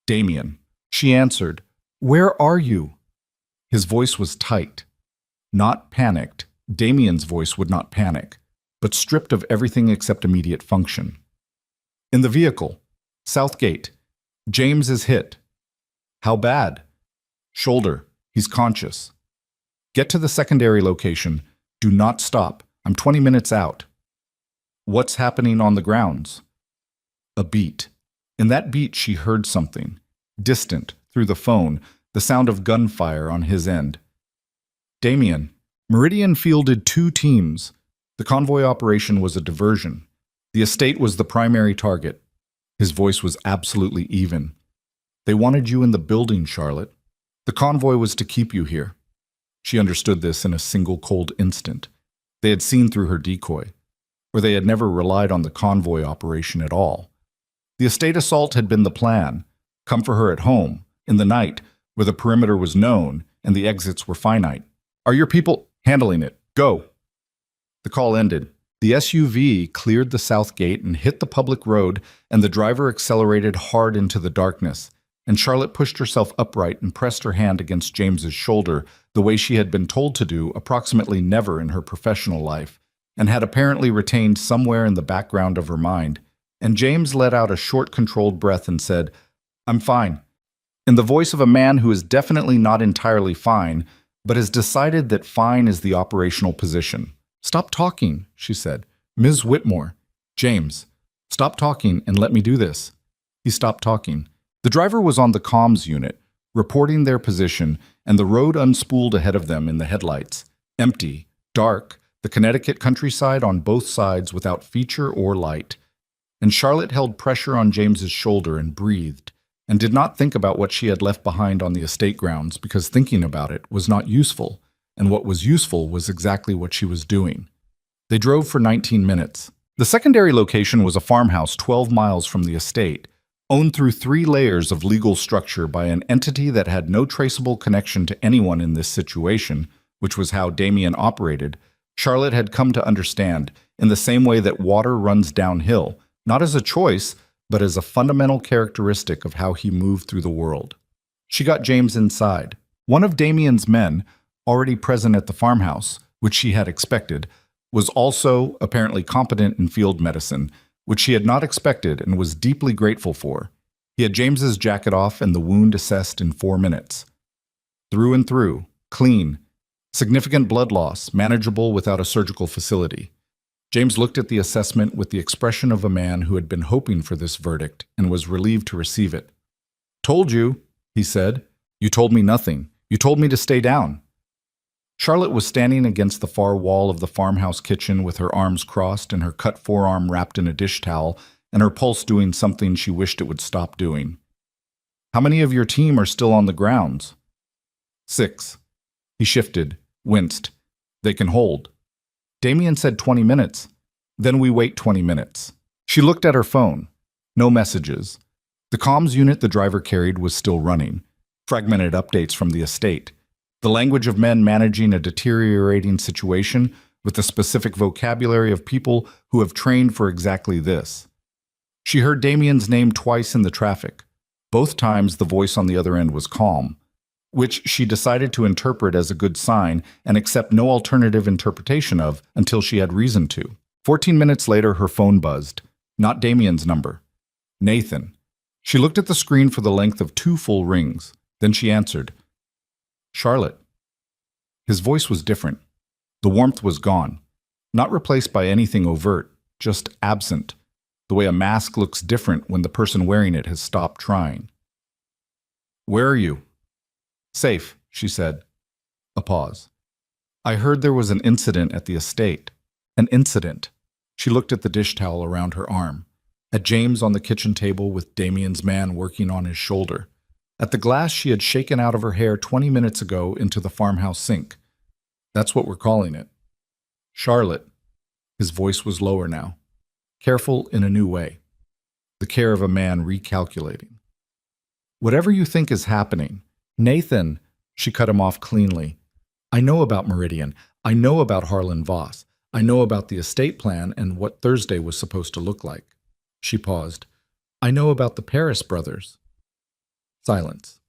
Damien. She answered. Where are you? His voice was tight. Not panicked. Damien's voice would not panic, but stripped of everything except immediate function. In the vehicle. South gate. James is hit. How bad? Shoulder. He's conscious. Get to the secondary location. Do not stop. I'm 20 minutes out. What's happening on the grounds? A beat. In that beat she heard something. Distant, through the phone, the sound of gunfire on his end. Damien. Meridian fielded 2 teams. The convoy operation was a diversion. The estate was the primary target. His voice was absolutely even. They wanted you in the building, Charlotte. The convoy was to keep you here. She understood this in a single cold instant. They had seen through her decoy, or they had never relied on the convoy operation at all. The estate assault had been the plan. Come for her at home, in the night, where the perimeter was known and the exits were finite. Are your people handling it? Go. The call ended. The SUV cleared the south gate and hit the public road, and the driver accelerated hard into the darkness. And Charlotte pushed herself upright and pressed her hand against James's shoulder, the way she had been told to do approximately never in her professional life, and had apparently retained somewhere in the background of her mind. And James let out a short, controlled breath and said, I'm fine. In the voice of a man who is definitely not entirely fine, but has decided that fine is the operational position. Stop talking, she said. Ms. Whitmore. James. Stop talking and let me do this. He stopped talking. The driver was on the comms unit, reporting their position, and the road unspooled ahead of them in the headlights. Empty, dark, the Connecticut countryside on both sides without feature or light. And Charlotte held pressure on James's shoulder and breathed, and did not think about what she had left behind on the estate grounds because thinking about it was not useful, and what was useful was exactly what she was doing. They drove for 19 minutes. The secondary location was a farmhouse 12 miles from the estate, owned through 3 layers of legal structure by an entity that had no traceable connection to anyone in this situation, which was how Damien operated. Charlotte had come to understand, in the same way that water runs downhill, not as a choice, but as a fundamental characteristic of how he moved through the world. She got James inside. One of Damien's men, already present at the farmhouse, which she had expected, was also apparently competent in field medicine, which she had not expected and was deeply grateful for. He had James's jacket off and the wound assessed in 4 minutes. Through and through, clean, significant blood loss, manageable without a surgical facility. James looked at the assessment with the expression of a man who had been hoping for this verdict and was relieved to receive it. "Told you," he said. "You told me nothing. You told me to stay down." Charlotte was standing against the far wall of the farmhouse kitchen with her arms crossed and her cut forearm wrapped in a dish towel and her pulse doing something she wished it would stop doing. "How many of your team are still on the grounds?" 6. He shifted, winced. "They can hold." Damien said 20 minutes. "Then we wait 20 minutes. She looked at her phone. No messages. The comms unit the driver carried was still running. Fragmented updates from the estate. The language of men managing a deteriorating situation with the specific vocabulary of people who have trained for exactly this. She heard Damien's name twice in the traffic. Both times the voice on the other end was calm, which she decided to interpret as a good sign and accept no alternative interpretation of until she had reason to. 14 minutes later, her phone buzzed. Not Damien's number. Nathan. She looked at the screen for the length of 2 full rings. Then she answered. "Charlotte." His voice was different. The warmth was gone. Not replaced by anything overt, just absent. The way a mask looks different when the person wearing it has stopped trying. "Where are you?" "Safe," she said. A pause. "I heard there was an incident at the estate." An incident. She looked at the dish towel around her arm, at James on the kitchen table with Damien's man working on his shoulder, at the glass she had shaken out of her hair 20 minutes ago into the farmhouse sink. "That's what we're calling it." "Charlotte." His voice was lower now, careful in a new way, the care of a man recalculating. "Whatever you think is happening, Nathan," she cut him off cleanly. "I know about Meridian. I know about Harlan Voss. I know about the estate plan and what Thursday was supposed to look like." She paused. "I know about the Paris brothers." Silence.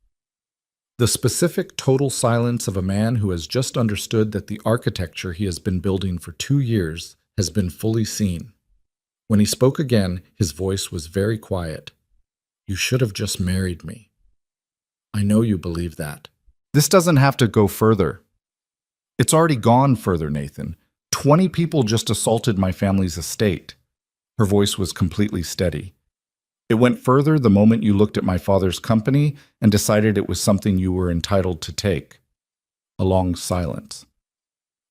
The specific total silence of a man who has just understood that the architecture he has been building for 2 years has been fully seen. When he spoke again, his voice was very quiet. "You should have just married me. I know you believe that. This doesn't have to go further." "It's already gone further, Nathan. 20 people just assaulted my family's estate." Her voice was completely steady. "It went further the moment you looked at my father's company and decided it was something you were entitled to take." A long silence.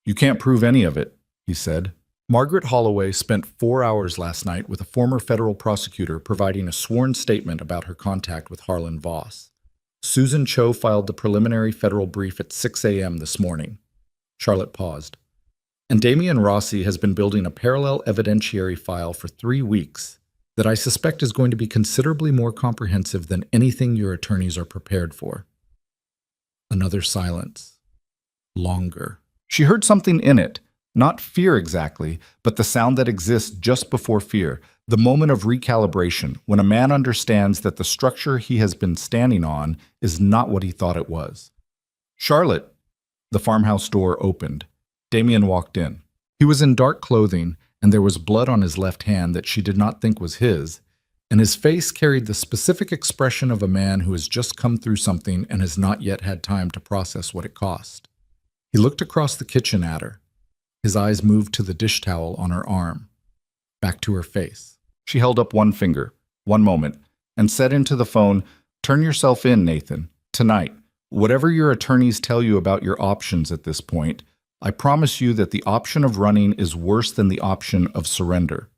"You can't prove any of it," he said. Margaret Holloway spent 4 hours last night with a former federal prosecutor providing a sworn statement about her contact with Harlan Voss. Susan Cho filed the preliminary federal brief at 6 a.m. this morning. Charlotte paused. "And Damien Rossi has been building a parallel evidentiary file for 3 weeks that I suspect is going to be considerably more comprehensive than anything your attorneys are prepared for." Another silence. Longer. She heard something in it, not fear exactly, but the sound that exists just before fear, the moment of recalibration, when a man understands that the structure he has been standing on is not what he thought it was. "Charlotte." The farmhouse door opened. Damien walked in. He was in dark clothing, and there was blood on his left hand that she did not think was his, and his face carried the specific expression of a man who has just come through something and has not yet had time to process what it cost. He looked across the kitchen at her. His eyes moved to the dish towel on her arm, back to her face. She held up one finger, one moment, and said into the phone, "Turn yourself in, Nathan. Tonight. Whatever your attorneys tell you about your options at this point, I promise you that the option of running is worse than the option of surrender.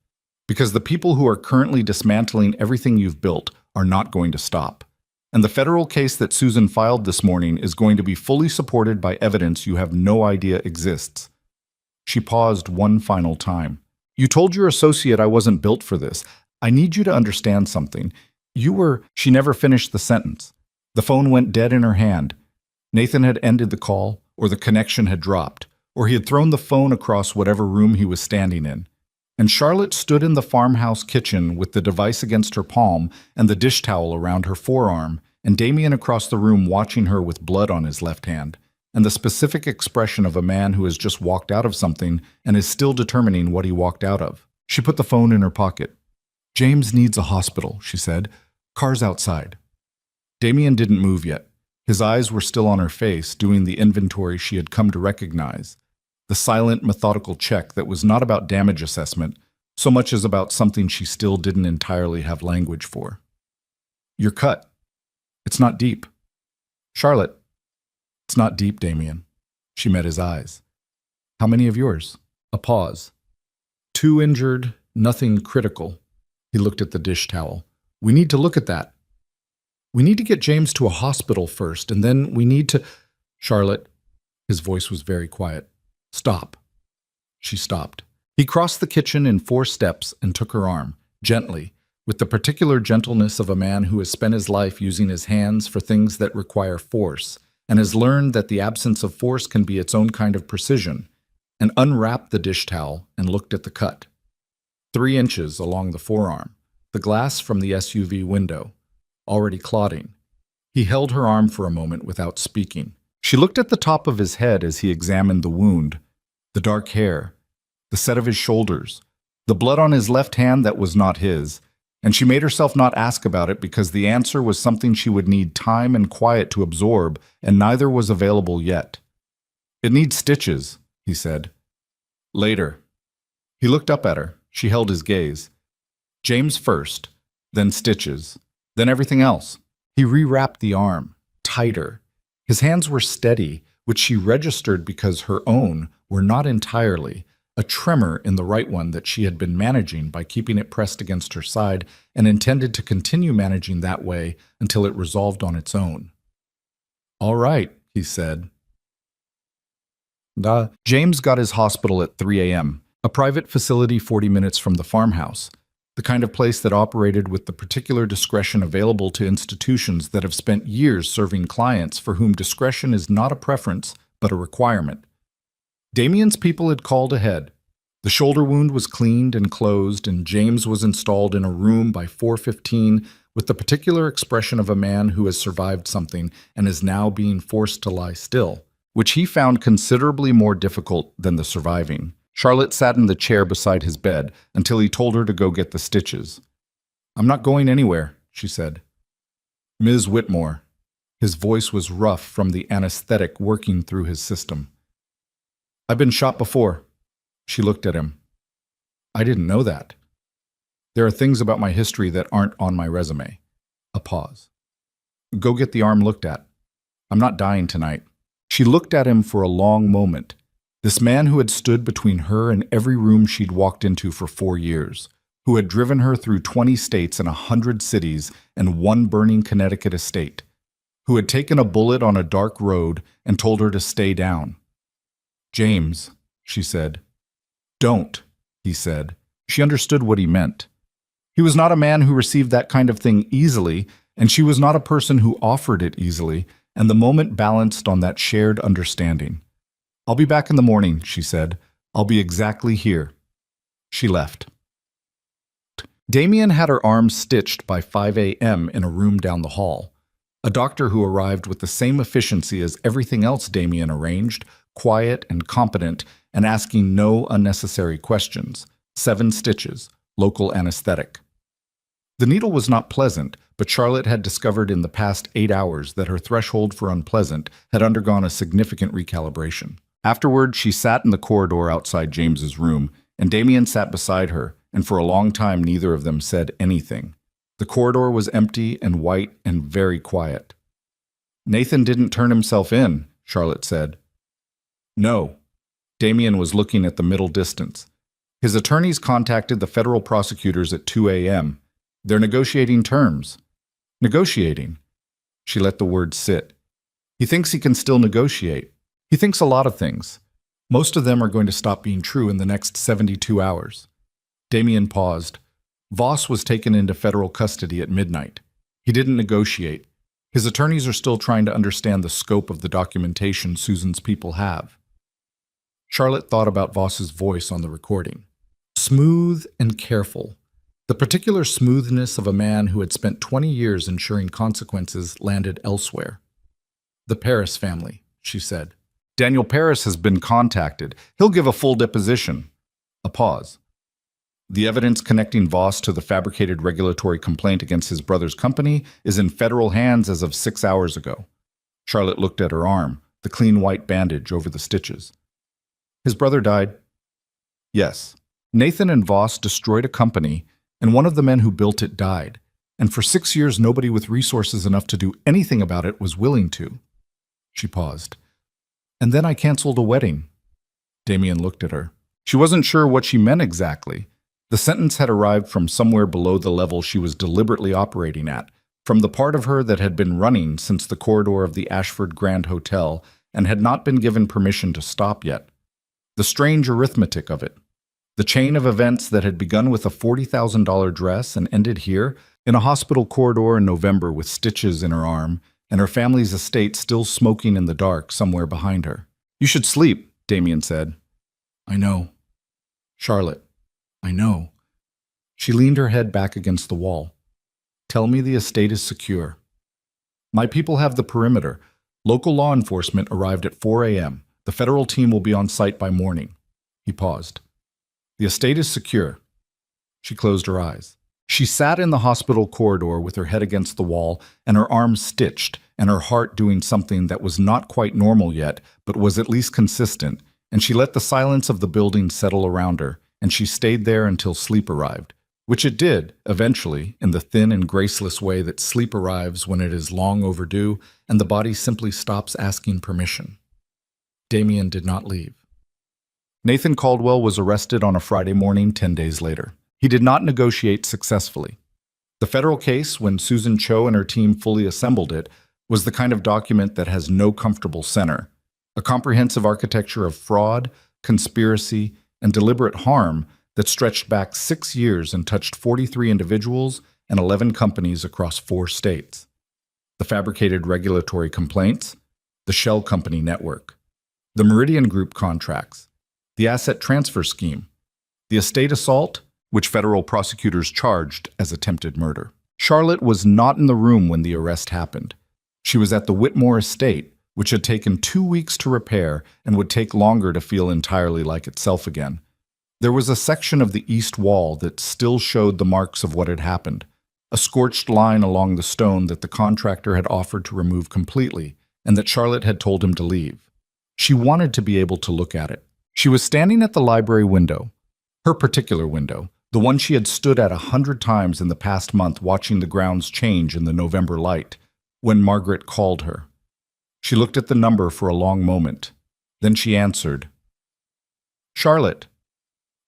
Because the people who are currently dismantling everything you've built are not going to stop. And the federal case that Susan filed this morning is going to be fully supported by evidence you have no idea exists." She paused one final time. "You told your associate I wasn't built for this. I need you to understand something. You were—" She never finished the sentence. The phone went dead in her hand. Nathan had ended the call, or the connection had dropped, or he had thrown the phone across whatever room he was standing in. And Charlotte stood in the farmhouse kitchen with the device against her palm and the dish towel around her forearm, and Damien across the room watching her with blood on his left hand, and the specific expression of a man who has just walked out of something and is still determining what he walked out of. She put the phone in her pocket. "James needs a hospital," she said. "Car's outside." Damien didn't move yet. His eyes were still on her face, doing the inventory she had come to recognize. The silent, methodical check that was not about damage assessment, so much as about something she still didn't entirely have language for. "You're cut. It's not deep." "Charlotte." "It's not deep, Damien." She met his eyes. "How many of yours?" A pause. "2 injured, nothing critical." He looked at the dish towel. "We need to look at that. We need to get James to a hospital first, and then we need to—" "Charlotte." His voice was very quiet. "Stop." She stopped. He crossed the kitchen in 4 steps and took her arm, gently, with the particular gentleness of a man who has spent his life using his hands for things that require force, and has learned that the absence of force can be its own kind of precision, and unwrapped the dish towel and looked at the cut. 3 inches along the forearm, the glass from the SUV window, already clotting. He held her arm for a moment without speaking. She looked at the top of his head as he examined the wound, the dark hair, the set of his shoulders, the blood on his left hand that was not his, and she made herself not ask about it because the answer was something she would need time and quiet to absorb, and neither was available yet. "It needs stitches," he said. "Later." He looked up at her. She held his gaze. "James first, then stitches, then everything else." He rewrapped the arm, tighter. His hands were steady, which she registered because her own were not entirely, a tremor in the right one that she had been managing by keeping it pressed against her side and intended to continue managing that way until it resolved on its own. "All right," he said. James got his hospital at 3 a.m., a private facility 40 minutes from the farmhouse, the kind of place that operated with the particular discretion available to institutions that have spent years serving clients for whom discretion is not a preference but a requirement. Damien's people had called ahead. The shoulder wound was cleaned and closed, and James was installed in a room by 4:15 with the particular expression of a man who has survived something and is now being forced to lie still, which he found considerably more difficult than the surviving. Charlotte sat in the chair beside his bed until he told her to go get the stitches. "I'm not going anywhere," she said. "Ms. Whitmore." His voice was rough from the anesthetic working through his system. "I've been shot before." She looked at him. "I didn't know that. There are things about my history that aren't on my resume." A pause. "Go get the arm looked at. I'm not dying tonight." She looked at him for a long moment. This man who had stood between her and every room she'd walked into for 4 years, who had driven her through 20 states and 100 cities and 1 burning Connecticut estate, who had taken a bullet on a dark road and told her to stay down. "James," she said. "Don't," he said. She understood what he meant. He was not a man who received that kind of thing easily, and she was not a person who offered it easily, and the moment balanced on that shared understanding. "I'll be back in the morning," she said. "I'll be exactly here." She left. Damien had her arm stitched by 5 a.m. in a room down the hall. A doctor who arrived with the same efficiency as everything else Damien arranged, quiet and competent, and asking no unnecessary questions. 7 stitches, local anesthetic. The needle was not pleasant, but Charlotte had discovered in the past 8 hours that her threshold for unpleasant had undergone a significant recalibration. Afterward, she sat in the corridor outside James's room, and Damien sat beside her, and for a long time neither of them said anything. The corridor was empty and white and very quiet. "Nathan didn't turn himself in," Charlotte said. "No." Damien was looking at the middle distance. "His attorneys contacted the federal prosecutors at 2 a.m. They're negotiating terms." "Negotiating?" She let the word sit. "He thinks he can still negotiate. He thinks a lot of things. Most of them are going to stop being true in the next 72 hours. Damien paused. Voss was taken into federal custody at midnight. He didn't negotiate. His attorneys are still trying to understand the scope of the documentation Susan's people have. Charlotte thought about Voss's voice on the recording. Smooth and careful. The particular smoothness of a man who had spent 20 years ensuring consequences landed elsewhere. "The Paris family," she said. Daniel Paris has been contacted. He'll give a full deposition. A pause. The evidence connecting Voss to the fabricated regulatory complaint against his brother's company is in federal hands as of 6 hours ago. Charlotte looked at her arm, the clean white bandage over the stitches. His brother died? Yes. Nathan and Voss destroyed a company, and one of the men who built it died. And for 6 years, nobody with resources enough to do anything about it was willing to. She paused. And then I canceled a wedding. Damien looked at her. She wasn't sure what she meant exactly. The sentence had arrived from somewhere below the level she was deliberately operating at, from the part of her that had been running since the corridor of the Ashford Grand Hotel and had not been given permission to stop yet. The strange arithmetic of it. The chain of events that had begun with a $40,000 dress and ended here, in a hospital corridor in November with stitches in her arm, and her family's estate still smoking in the dark somewhere behind her. You should sleep, Damien said. I know. Charlotte. I know. She leaned her head back against the wall. Tell me the estate is secure. My people have the perimeter. Local law enforcement arrived at 4 a.m. The federal team will be on site by morning. He paused. The estate is secure. She closed her eyes. She sat in the hospital corridor with her head against the wall and her arms stitched and her heart doing something that was not quite normal yet, but was at least consistent, and she let the silence of the building settle around her, and she stayed there until sleep arrived, which it did, eventually, in the thin and graceless way that sleep arrives when it is long overdue and the body simply stops asking permission. Damien did not leave. Nathan Caldwell was arrested on a Friday morning 10 days later. He did not negotiate successfully. The federal case, when Susan Cho and her team fully assembled it, was the kind of document that has no comfortable center, a comprehensive architecture of fraud, conspiracy, and deliberate harm that stretched back 6 years and touched 43 individuals and 11 companies across 4 states. The fabricated regulatory complaints, the shell company network, the Meridian Group contracts, the asset transfer scheme, the estate assault, which federal prosecutors charged as attempted murder. Charlotte was not in the room when the arrest happened. She was at the Whitmore estate, which had taken 2 weeks to repair and would take longer to feel entirely like itself again. There was a section of the east wall that still showed the marks of what had happened, a scorched line along the stone that the contractor had offered to remove completely and that Charlotte had told him to leave. She wanted to be able to look at it. She was standing at the library window, her particular window, the one she had stood at 100 times in the past month watching the grounds change in the November light, when Margaret called her. She looked at the number for a long moment. Then she answered. Charlotte.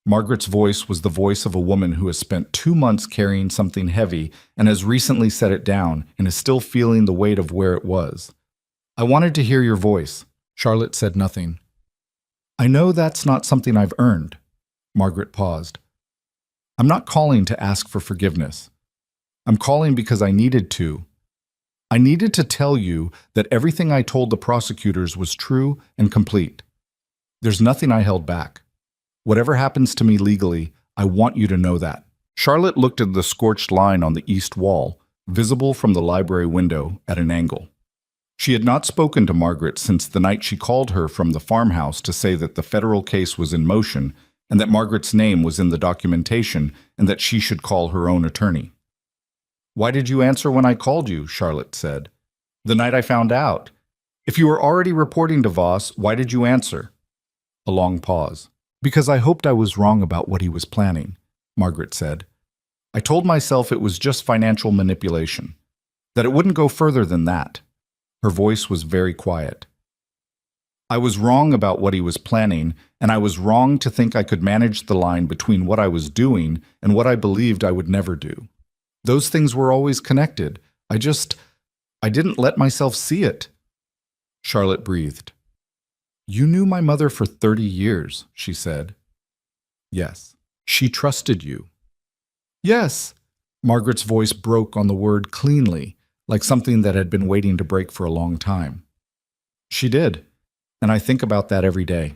Margaret's voice was the voice of a woman who has spent 2 months carrying something heavy and has recently set it down and is still feeling the weight of where it was. I wanted to hear your voice. Charlotte said nothing. I know that's not something I've earned. Margaret paused. I'm not calling to ask for forgiveness. I'm calling because I needed to. I needed to tell you that everything I told the prosecutors was true and complete. There's nothing I held back. Whatever happens to me legally, I want you to know that. Charlotte looked at the scorched line on the east wall, visible from the library window at an angle. She had not spoken to Margaret since the night she called her from the farmhouse to say that the federal case was in motion and that Margaret's name was in the documentation and that she should call her own attorney. Why did you answer when I called you? Charlotte said. The night I found out. If you were already reporting to Voss, why did you answer? A long pause. Because I hoped I was wrong about what he was planning, Margaret said. I told myself it was just financial manipulation, that it wouldn't go further than that. Her voice was very quiet. I was wrong about what he was planning, and I was wrong to think I could manage the line between what I was doing and what I believed I would never do. Those things were always connected. I didn't let myself see it. Charlotte breathed. You knew my mother for 30 years, she said. Yes. She trusted you. Yes. Margaret's voice broke on the word cleanly, like something that had been waiting to break for a long time. She did. And I think about that every day.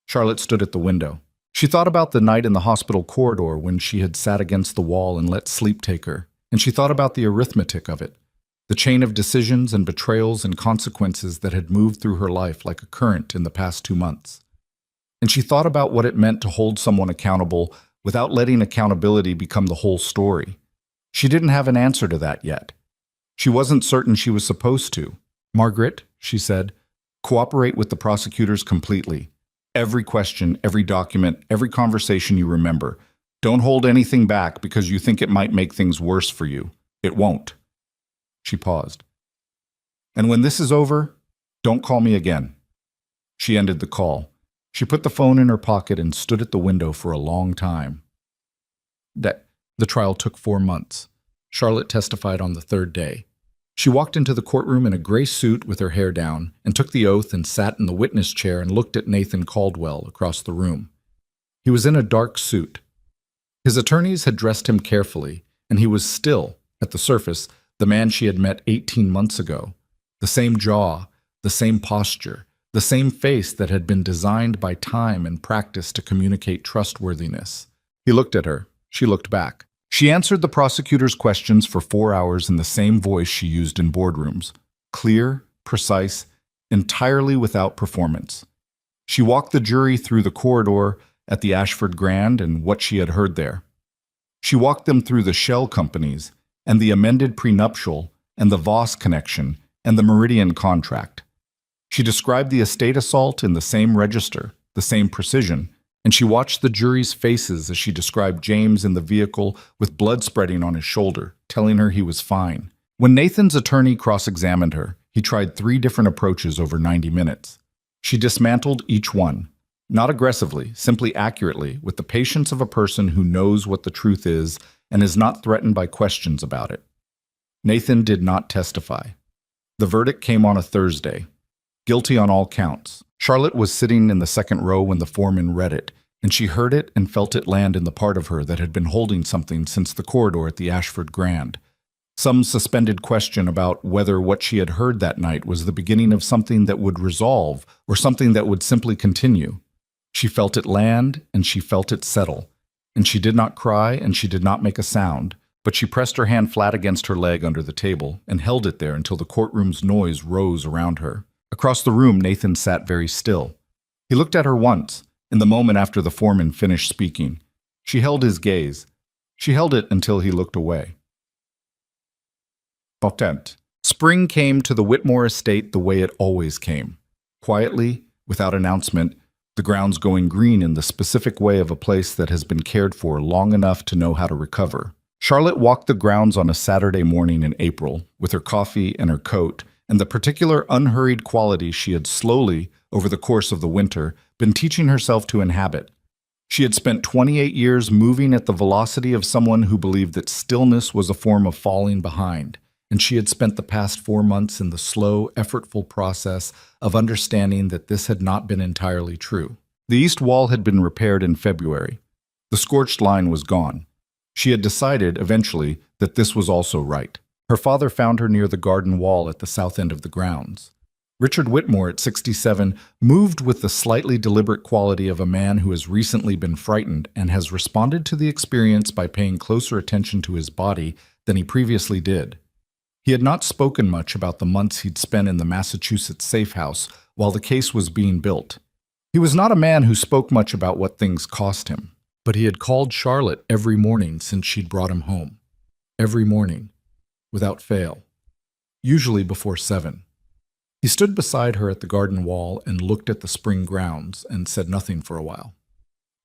Charlotte stood at the window. She thought about the night in the hospital corridor when she had sat against the wall and let sleep take her, and she thought about the arithmetic of it. the chain of decisions and betrayals and consequences that had moved through her life like a current in the past 2 months. And she thought about what it meant to hold someone accountable without letting accountability become the whole story. She didn't have an answer to that yet. She wasn't certain she was supposed to. "Margaret," she said, "cooperate with the prosecutors completely. Every question, every document, every conversation you remember. Don't hold anything back because you think it might make things worse for you. It won't." She paused. "And when this is over, don't call me again." She ended the call. She put the phone in her pocket and stood at the window for a long time. The trial took 4 months. Charlotte testified on the third day. She walked into the courtroom in a gray suit with her hair down and took the oath and sat in the witness chair and looked at Nathan Caldwell across the room. He was in a dark suit. His attorneys had dressed him carefully, and he was still, at the surface, the man she had met 18 months ago. The same jaw, the same posture, the same face that had been designed by time and practice to communicate trustworthiness. He looked at her. She looked back. She answered the prosecutor's questions for 4 hours in the same voice she used in boardrooms. Clear, precise, entirely without performance. She walked the jury through the corridor at the Ashford Grand and what she had heard there. She walked them through the shell companies and the amended prenuptial and the Voss connection and the Meridian contract. She described the estate assault in the same register, the same precision, and she watched the jury's faces as she described James in the vehicle with blood spreading on his shoulder, telling her he was fine. When Nathan's attorney cross-examined her, he tried 3 different approaches over 90 minutes. She dismantled each one, not aggressively, simply accurately, with the patience of a person who knows what the truth is and is not threatened by questions about it. Nathan did not testify. The verdict came on a Thursday. Guilty on all counts. Charlotte was sitting in the second row when the foreman read it, and she heard it and felt it land in the part of her that had been holding something since the corridor at the Ashford Grand. Some suspended question about whether what she had heard that night was the beginning of something that would resolve or something that would simply continue. She felt it land and she felt it settle, and she did not cry and she did not make a sound, but she pressed her hand flat against her leg under the table and held it there until the courtroom's noise rose around her. Across the room, Nathan sat very still. He looked at her once, in the moment after the foreman finished speaking. She held his gaze. She held it until he looked away. Potent. Spring came to the Whitmore estate the way it always came. Quietly, without announcement, the grounds going green in the specific way of a place that has been cared for long enough to know how to recover. Charlotte walked the grounds on a Saturday morning in April, with her coffee and her coat, and the particular unhurried quality she had slowly, over the course of the winter, been teaching herself to inhabit. She had spent 28 years moving at the velocity of someone who believed that stillness was a form of falling behind, and she had spent the past 4 months in the slow, effortful process of understanding that this had not been entirely true. The east wall had been repaired in February. The scorched line was gone. She had decided, eventually, that this was also right. Her father found her near the garden wall at the south end of the grounds. Richard Whitmore, at 67, moved with the slightly deliberate quality of a man who has recently been frightened and has responded to the experience by paying closer attention to his body than he previously did. He had not spoken much about the months he'd spent in the Massachusetts safe house while the case was being built. He was not a man who spoke much about what things cost him, but he had called Charlotte every morning since she'd brought him home. Every morning. Without fail, usually before 7. He stood beside her at the garden wall and looked at the spring grounds and said nothing for a while.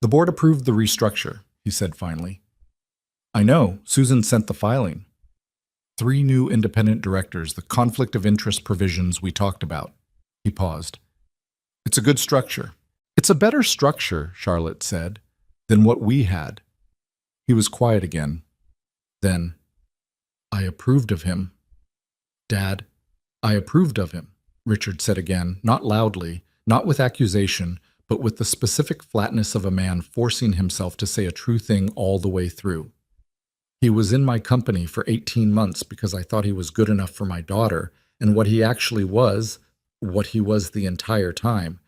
"The board approved the restructure," he said finally. "I know, Susan sent the filing. 3 new independent directors, the conflict of interest provisions we talked about." He paused. "It's a good structure." "It's a better structure," Charlotte said, "than what we had." He was quiet again. Then, "I approved of him." "Dad, I approved of him," Richard said again, not loudly, not with accusation, but with the specific flatness of a man forcing himself to say a true thing all the way through. "He was in my company for 18 months because I thought he was good enough for my daughter, and what he actually was, what he was the entire time,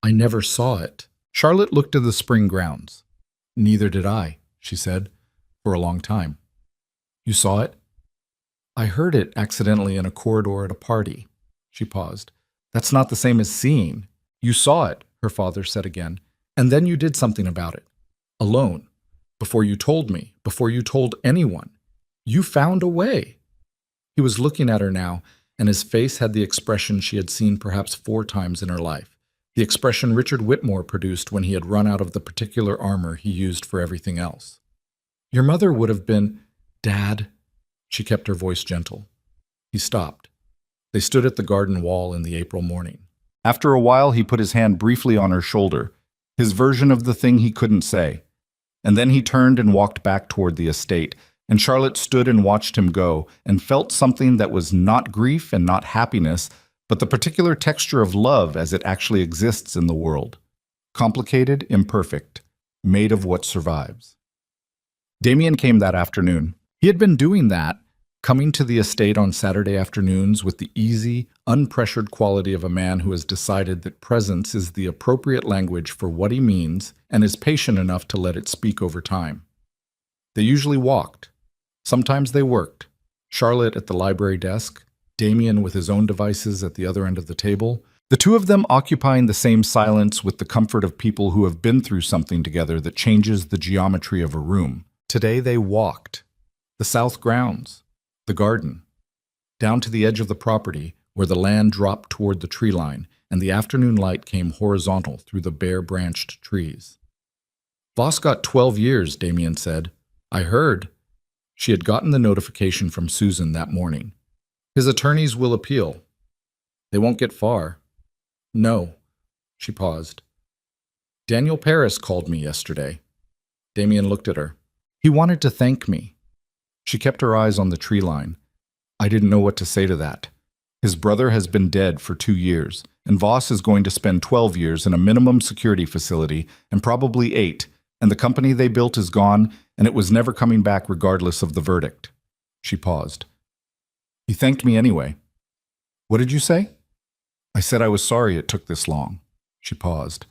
I never saw it." Charlotte looked at the spring grounds. "Neither did I," she said, "for a long time." "You saw it?" I heard it accidentally in a corridor at a party. She paused. That's not the same as seeing. You saw it, her father said again, and then you did something about it. Alone. Before you told me, before you told anyone. You found a way. He was looking at her now, and his face had the expression she had seen perhaps 4 times in her life, the expression Richard Whitmore produced when he had run out of the particular armor he used for everything else. Your mother would have been, Dad. She kept her voice gentle. He stopped. They stood at the garden wall in the April morning. After a while, he put his hand briefly on her shoulder, his version of the thing he couldn't say. And then he turned and walked back toward the estate, and Charlotte stood and watched him go and felt something that was not grief and not happiness, but the particular texture of love as it actually exists in the world. Complicated, imperfect, made of what survives. Damien came that afternoon. He had been doing that, coming to the estate on Saturday afternoons with the easy, unpressured quality of a man who has decided that presence is the appropriate language for what he means and is patient enough to let it speak over time. They usually walked. Sometimes they worked. Charlotte at the library desk, Damien with his own devices at the other end of the table, the two of them occupying the same silence with the comfort of people who have been through something together that changes the geometry of a room. Today they walked. The south grounds. The garden. Down to the edge of the property where the land dropped toward the tree line and the afternoon light came horizontal through the bare-branched trees. Voss got 12 years, Damien said. I heard. She had gotten the notification from Susan that morning. His attorneys will appeal. They won't get far. No. She paused. Daniel Paris called me yesterday. Damien looked at her. He wanted to thank me. She kept her eyes on the tree line. I didn't know what to say to that. His brother has been dead for 2 years, and Voss is going to spend 12 years in a minimum security facility, and probably 8, and the company they built is gone, and it was never coming back regardless of the verdict. She paused. He thanked me anyway. What did you say? I said I was sorry it took this long. She paused.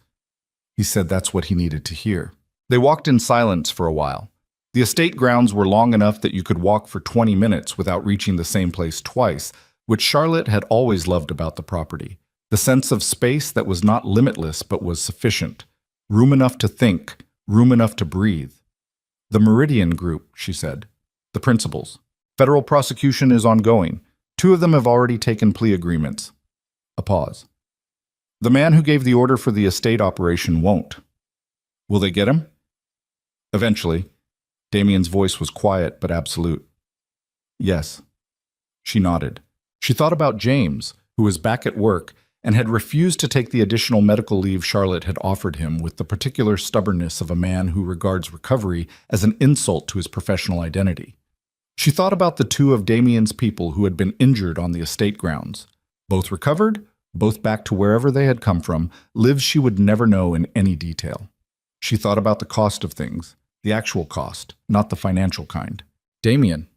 He said that's what he needed to hear. They walked in silence for a while. The estate grounds were long enough that you could walk for 20 minutes without reaching the same place twice, which Charlotte had always loved about the property. The sense of space that was not limitless but was sufficient. Room enough to think, room enough to breathe. The Meridian Group, she said. The principals. Federal prosecution is ongoing. 2 of them have already taken plea agreements. A pause. The man who gave the order for the estate operation won't. Will they get him? Eventually. Damien's voice was quiet but absolute. Yes. She nodded. She thought about James, who was back at work and had refused to take the additional medical leave Charlotte had offered him with the particular stubbornness of a man who regards recovery as an insult to his professional identity. She thought about the 2 of Damien's people who had been injured on the estate grounds. Both recovered, both back to wherever they had come from, lives she would never know in any detail. She thought about the cost of things. The actual cost, not the financial kind. Damien.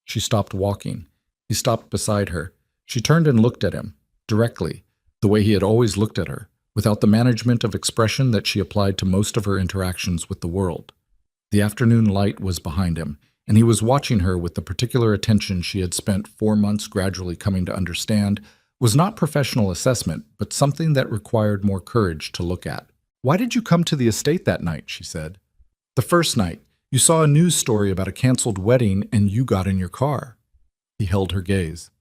She stopped walking. He stopped beside her. She turned and looked at him, directly, the way he had always looked at her, without the management of expression that she applied to most of her interactions with the world. The afternoon light was behind him, and he was watching her with the particular attention she had spent 4 months gradually coming to understand was not professional assessment, but something that required more courage to look at. Why did you come to the estate that night? She said. The first night, you saw a news story about a canceled wedding and you got in your car. He held her gaze.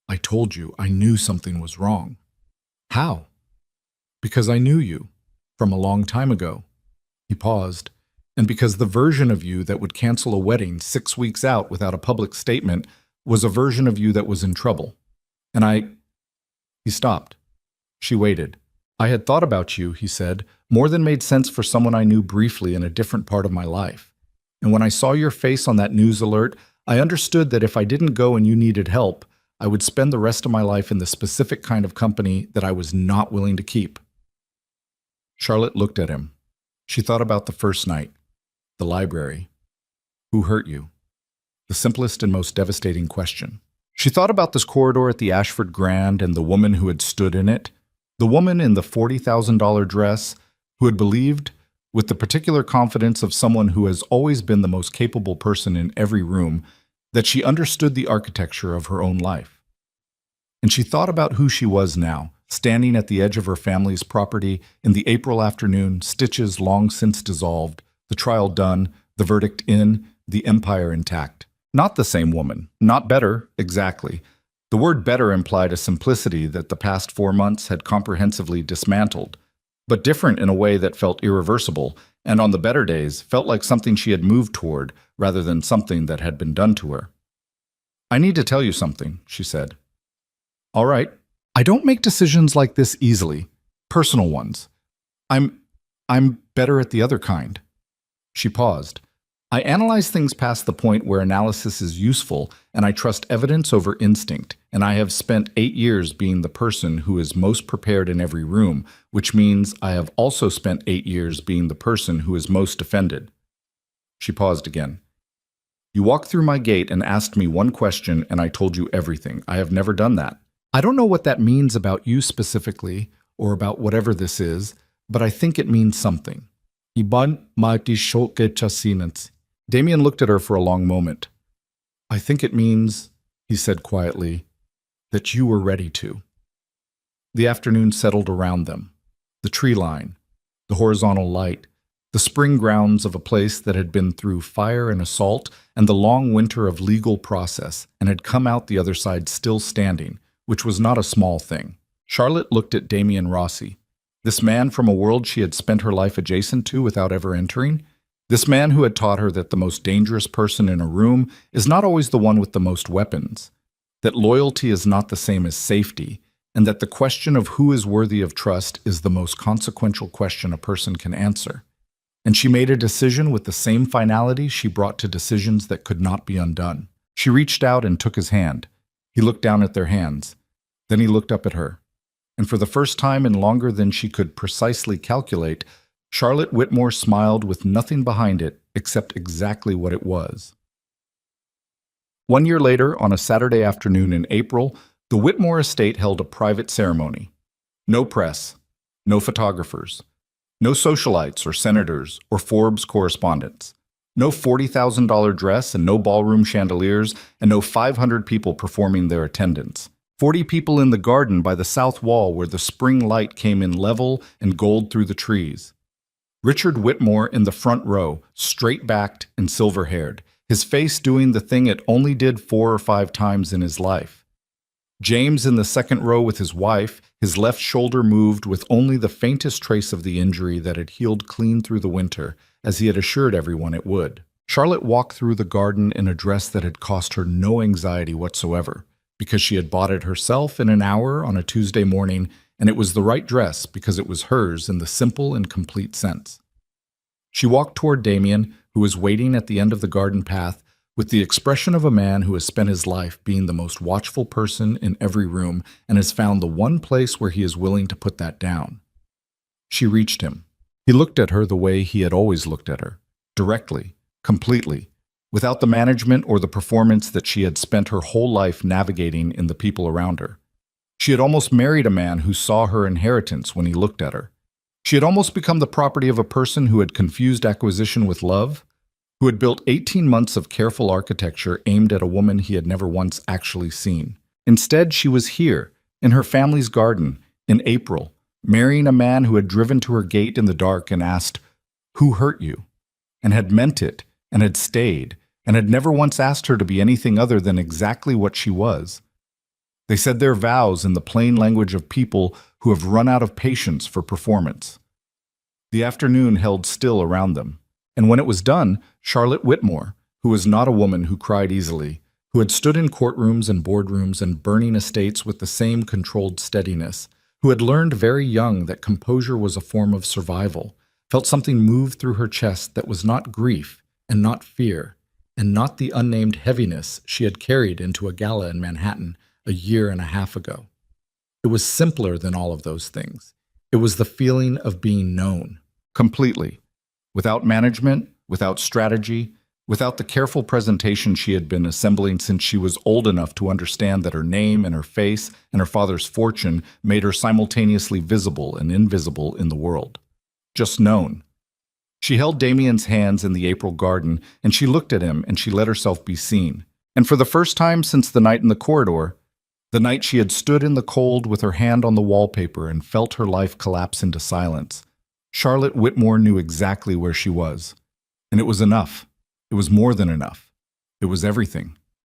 I told you I knew something was wrong. How? Because I knew you, from a long time ago. He paused, and because the version of you that would cancel a wedding 6 weeks out without a public statement was a version of you that was in trouble. And He stopped. She waited. I had thought about you, he said, more than made sense for someone I knew briefly in a different part of my life. And when I saw your face on that news alert, I understood that if I didn't go and you needed help, I would spend the rest of my life in the specific kind of company that I was not willing to keep. Charlotte looked at him. She thought about the first night, the library. Who hurt you? The simplest and most devastating question. She thought about this corridor at the Ashford Grand and the woman who had stood in it, the woman in the $40,000 dress who had believed, with the particular confidence of someone who has always been the most capable person in every room, that she understood the architecture of her own life. And she thought about who she was now, standing at the edge of her family's property in the April afternoon, stitches long since dissolved, the trial done, the verdict in, the empire intact. Not the same woman, not better, exactly. The word better implied a simplicity that the past 4 months had comprehensively dismantled, but different in a way that felt irreversible, and on the better days felt like something she had moved toward rather than something that had been done to her. "I need to tell you something," she said. "All right. I don't make decisions like this easily, personal ones. I'm better at the other kind." She paused. "I analyze things past the point where analysis is useful, and I trust evidence over instinct, and I have spent 8 years being the person who is most prepared in every room, which means I have also spent 8 years being the person who is most offended." She paused again. "You walked through my gate and asked me one question, and I told you everything. I have never done that. I don't know what that means about you specifically, or about whatever this is, but I think it means something." Damien looked at her for a long moment. "I think it means," he said quietly, "that you were ready to." The afternoon settled around them. The tree line, the horizontal light, the spring grounds of a place that had been through fire and assault and the long winter of legal process and had come out the other side still standing, which was not a small thing. Charlotte looked at Damien Rossi, this man from a world she had spent her life adjacent to without ever entering, this man who had taught her that the most dangerous person in a room is not always the one with the most weapons, that loyalty is not the same as safety, and that the question of who is worthy of trust is the most consequential question a person can answer. And she made a decision with the same finality she brought to decisions that could not be undone. She reached out and took his hand. He looked down at their hands. Then he looked up at her. And for the first time in longer than she could precisely calculate, Charlotte Whitmore smiled with nothing behind it except exactly what it was. 1 year later, on a Saturday afternoon in April, the Whitmore estate held a private ceremony. No press, no photographers, no socialites or senators or Forbes correspondents. No $40,000 dress and no ballroom chandeliers and no 500 people performing their attendance. 40 people in the garden by the south wall where the spring light came in level and gold through the trees. Richard Whitmore in the front row, straight-backed and silver-haired, his face doing the thing it only did 4 or 5 times in his life. James in the second row with his wife, his left shoulder moved with only the faintest trace of the injury that had healed clean through the winter, as he had assured everyone it would. Charlotte walked through the garden in a dress that had cost her no anxiety whatsoever, because she had bought it herself in an hour on a Tuesday morning, and it was the right dress because it was hers in the simple and complete sense. She walked toward Damien, who was waiting at the end of the garden path, with the expression of a man who has spent his life being the most watchful person in every room and has found the one place where he is willing to put that down. She reached him. He looked at her the way he had always looked at her, directly, completely, without the management or the performance that she had spent her whole life navigating in the people around her. She had almost married a man who saw her inheritance when he looked at her. She had almost become the property of a person who had confused acquisition with love, who had built 18 months of careful architecture aimed at a woman he had never once actually seen. Instead, she was here, in her family's garden, in April, marrying a man who had driven to her gate in the dark and asked, "Who hurt you?" and had meant it, and had stayed, and had never once asked her to be anything other than exactly what she was. They said their vows in the plain language of people who have run out of patience for performance. The afternoon held still around them, and when it was done, Charlotte Whitmore, who was not a woman who cried easily, who had stood in courtrooms and boardrooms and burning estates with the same controlled steadiness, who had learned very young that composure was a form of survival, felt something move through her chest that was not grief and not fear, and not the unnamed heaviness she had carried into a gala in Manhattan a year and a half ago. It was simpler than all of those things. It was the feeling of being known, completely, without management, without strategy, without the careful presentation she had been assembling since she was old enough to understand that her name and her face and her father's fortune made her simultaneously visible and invisible in the world. Just known. She held Damien's hands in the April garden, and she looked at him and she let herself be seen. And for the first time since the night in the corridor, the night she had stood in the cold with her hand on the wallpaper and felt her life collapse into silence, Charlotte Whitmore knew exactly where she was. And it was enough. It was more than enough. It was everything.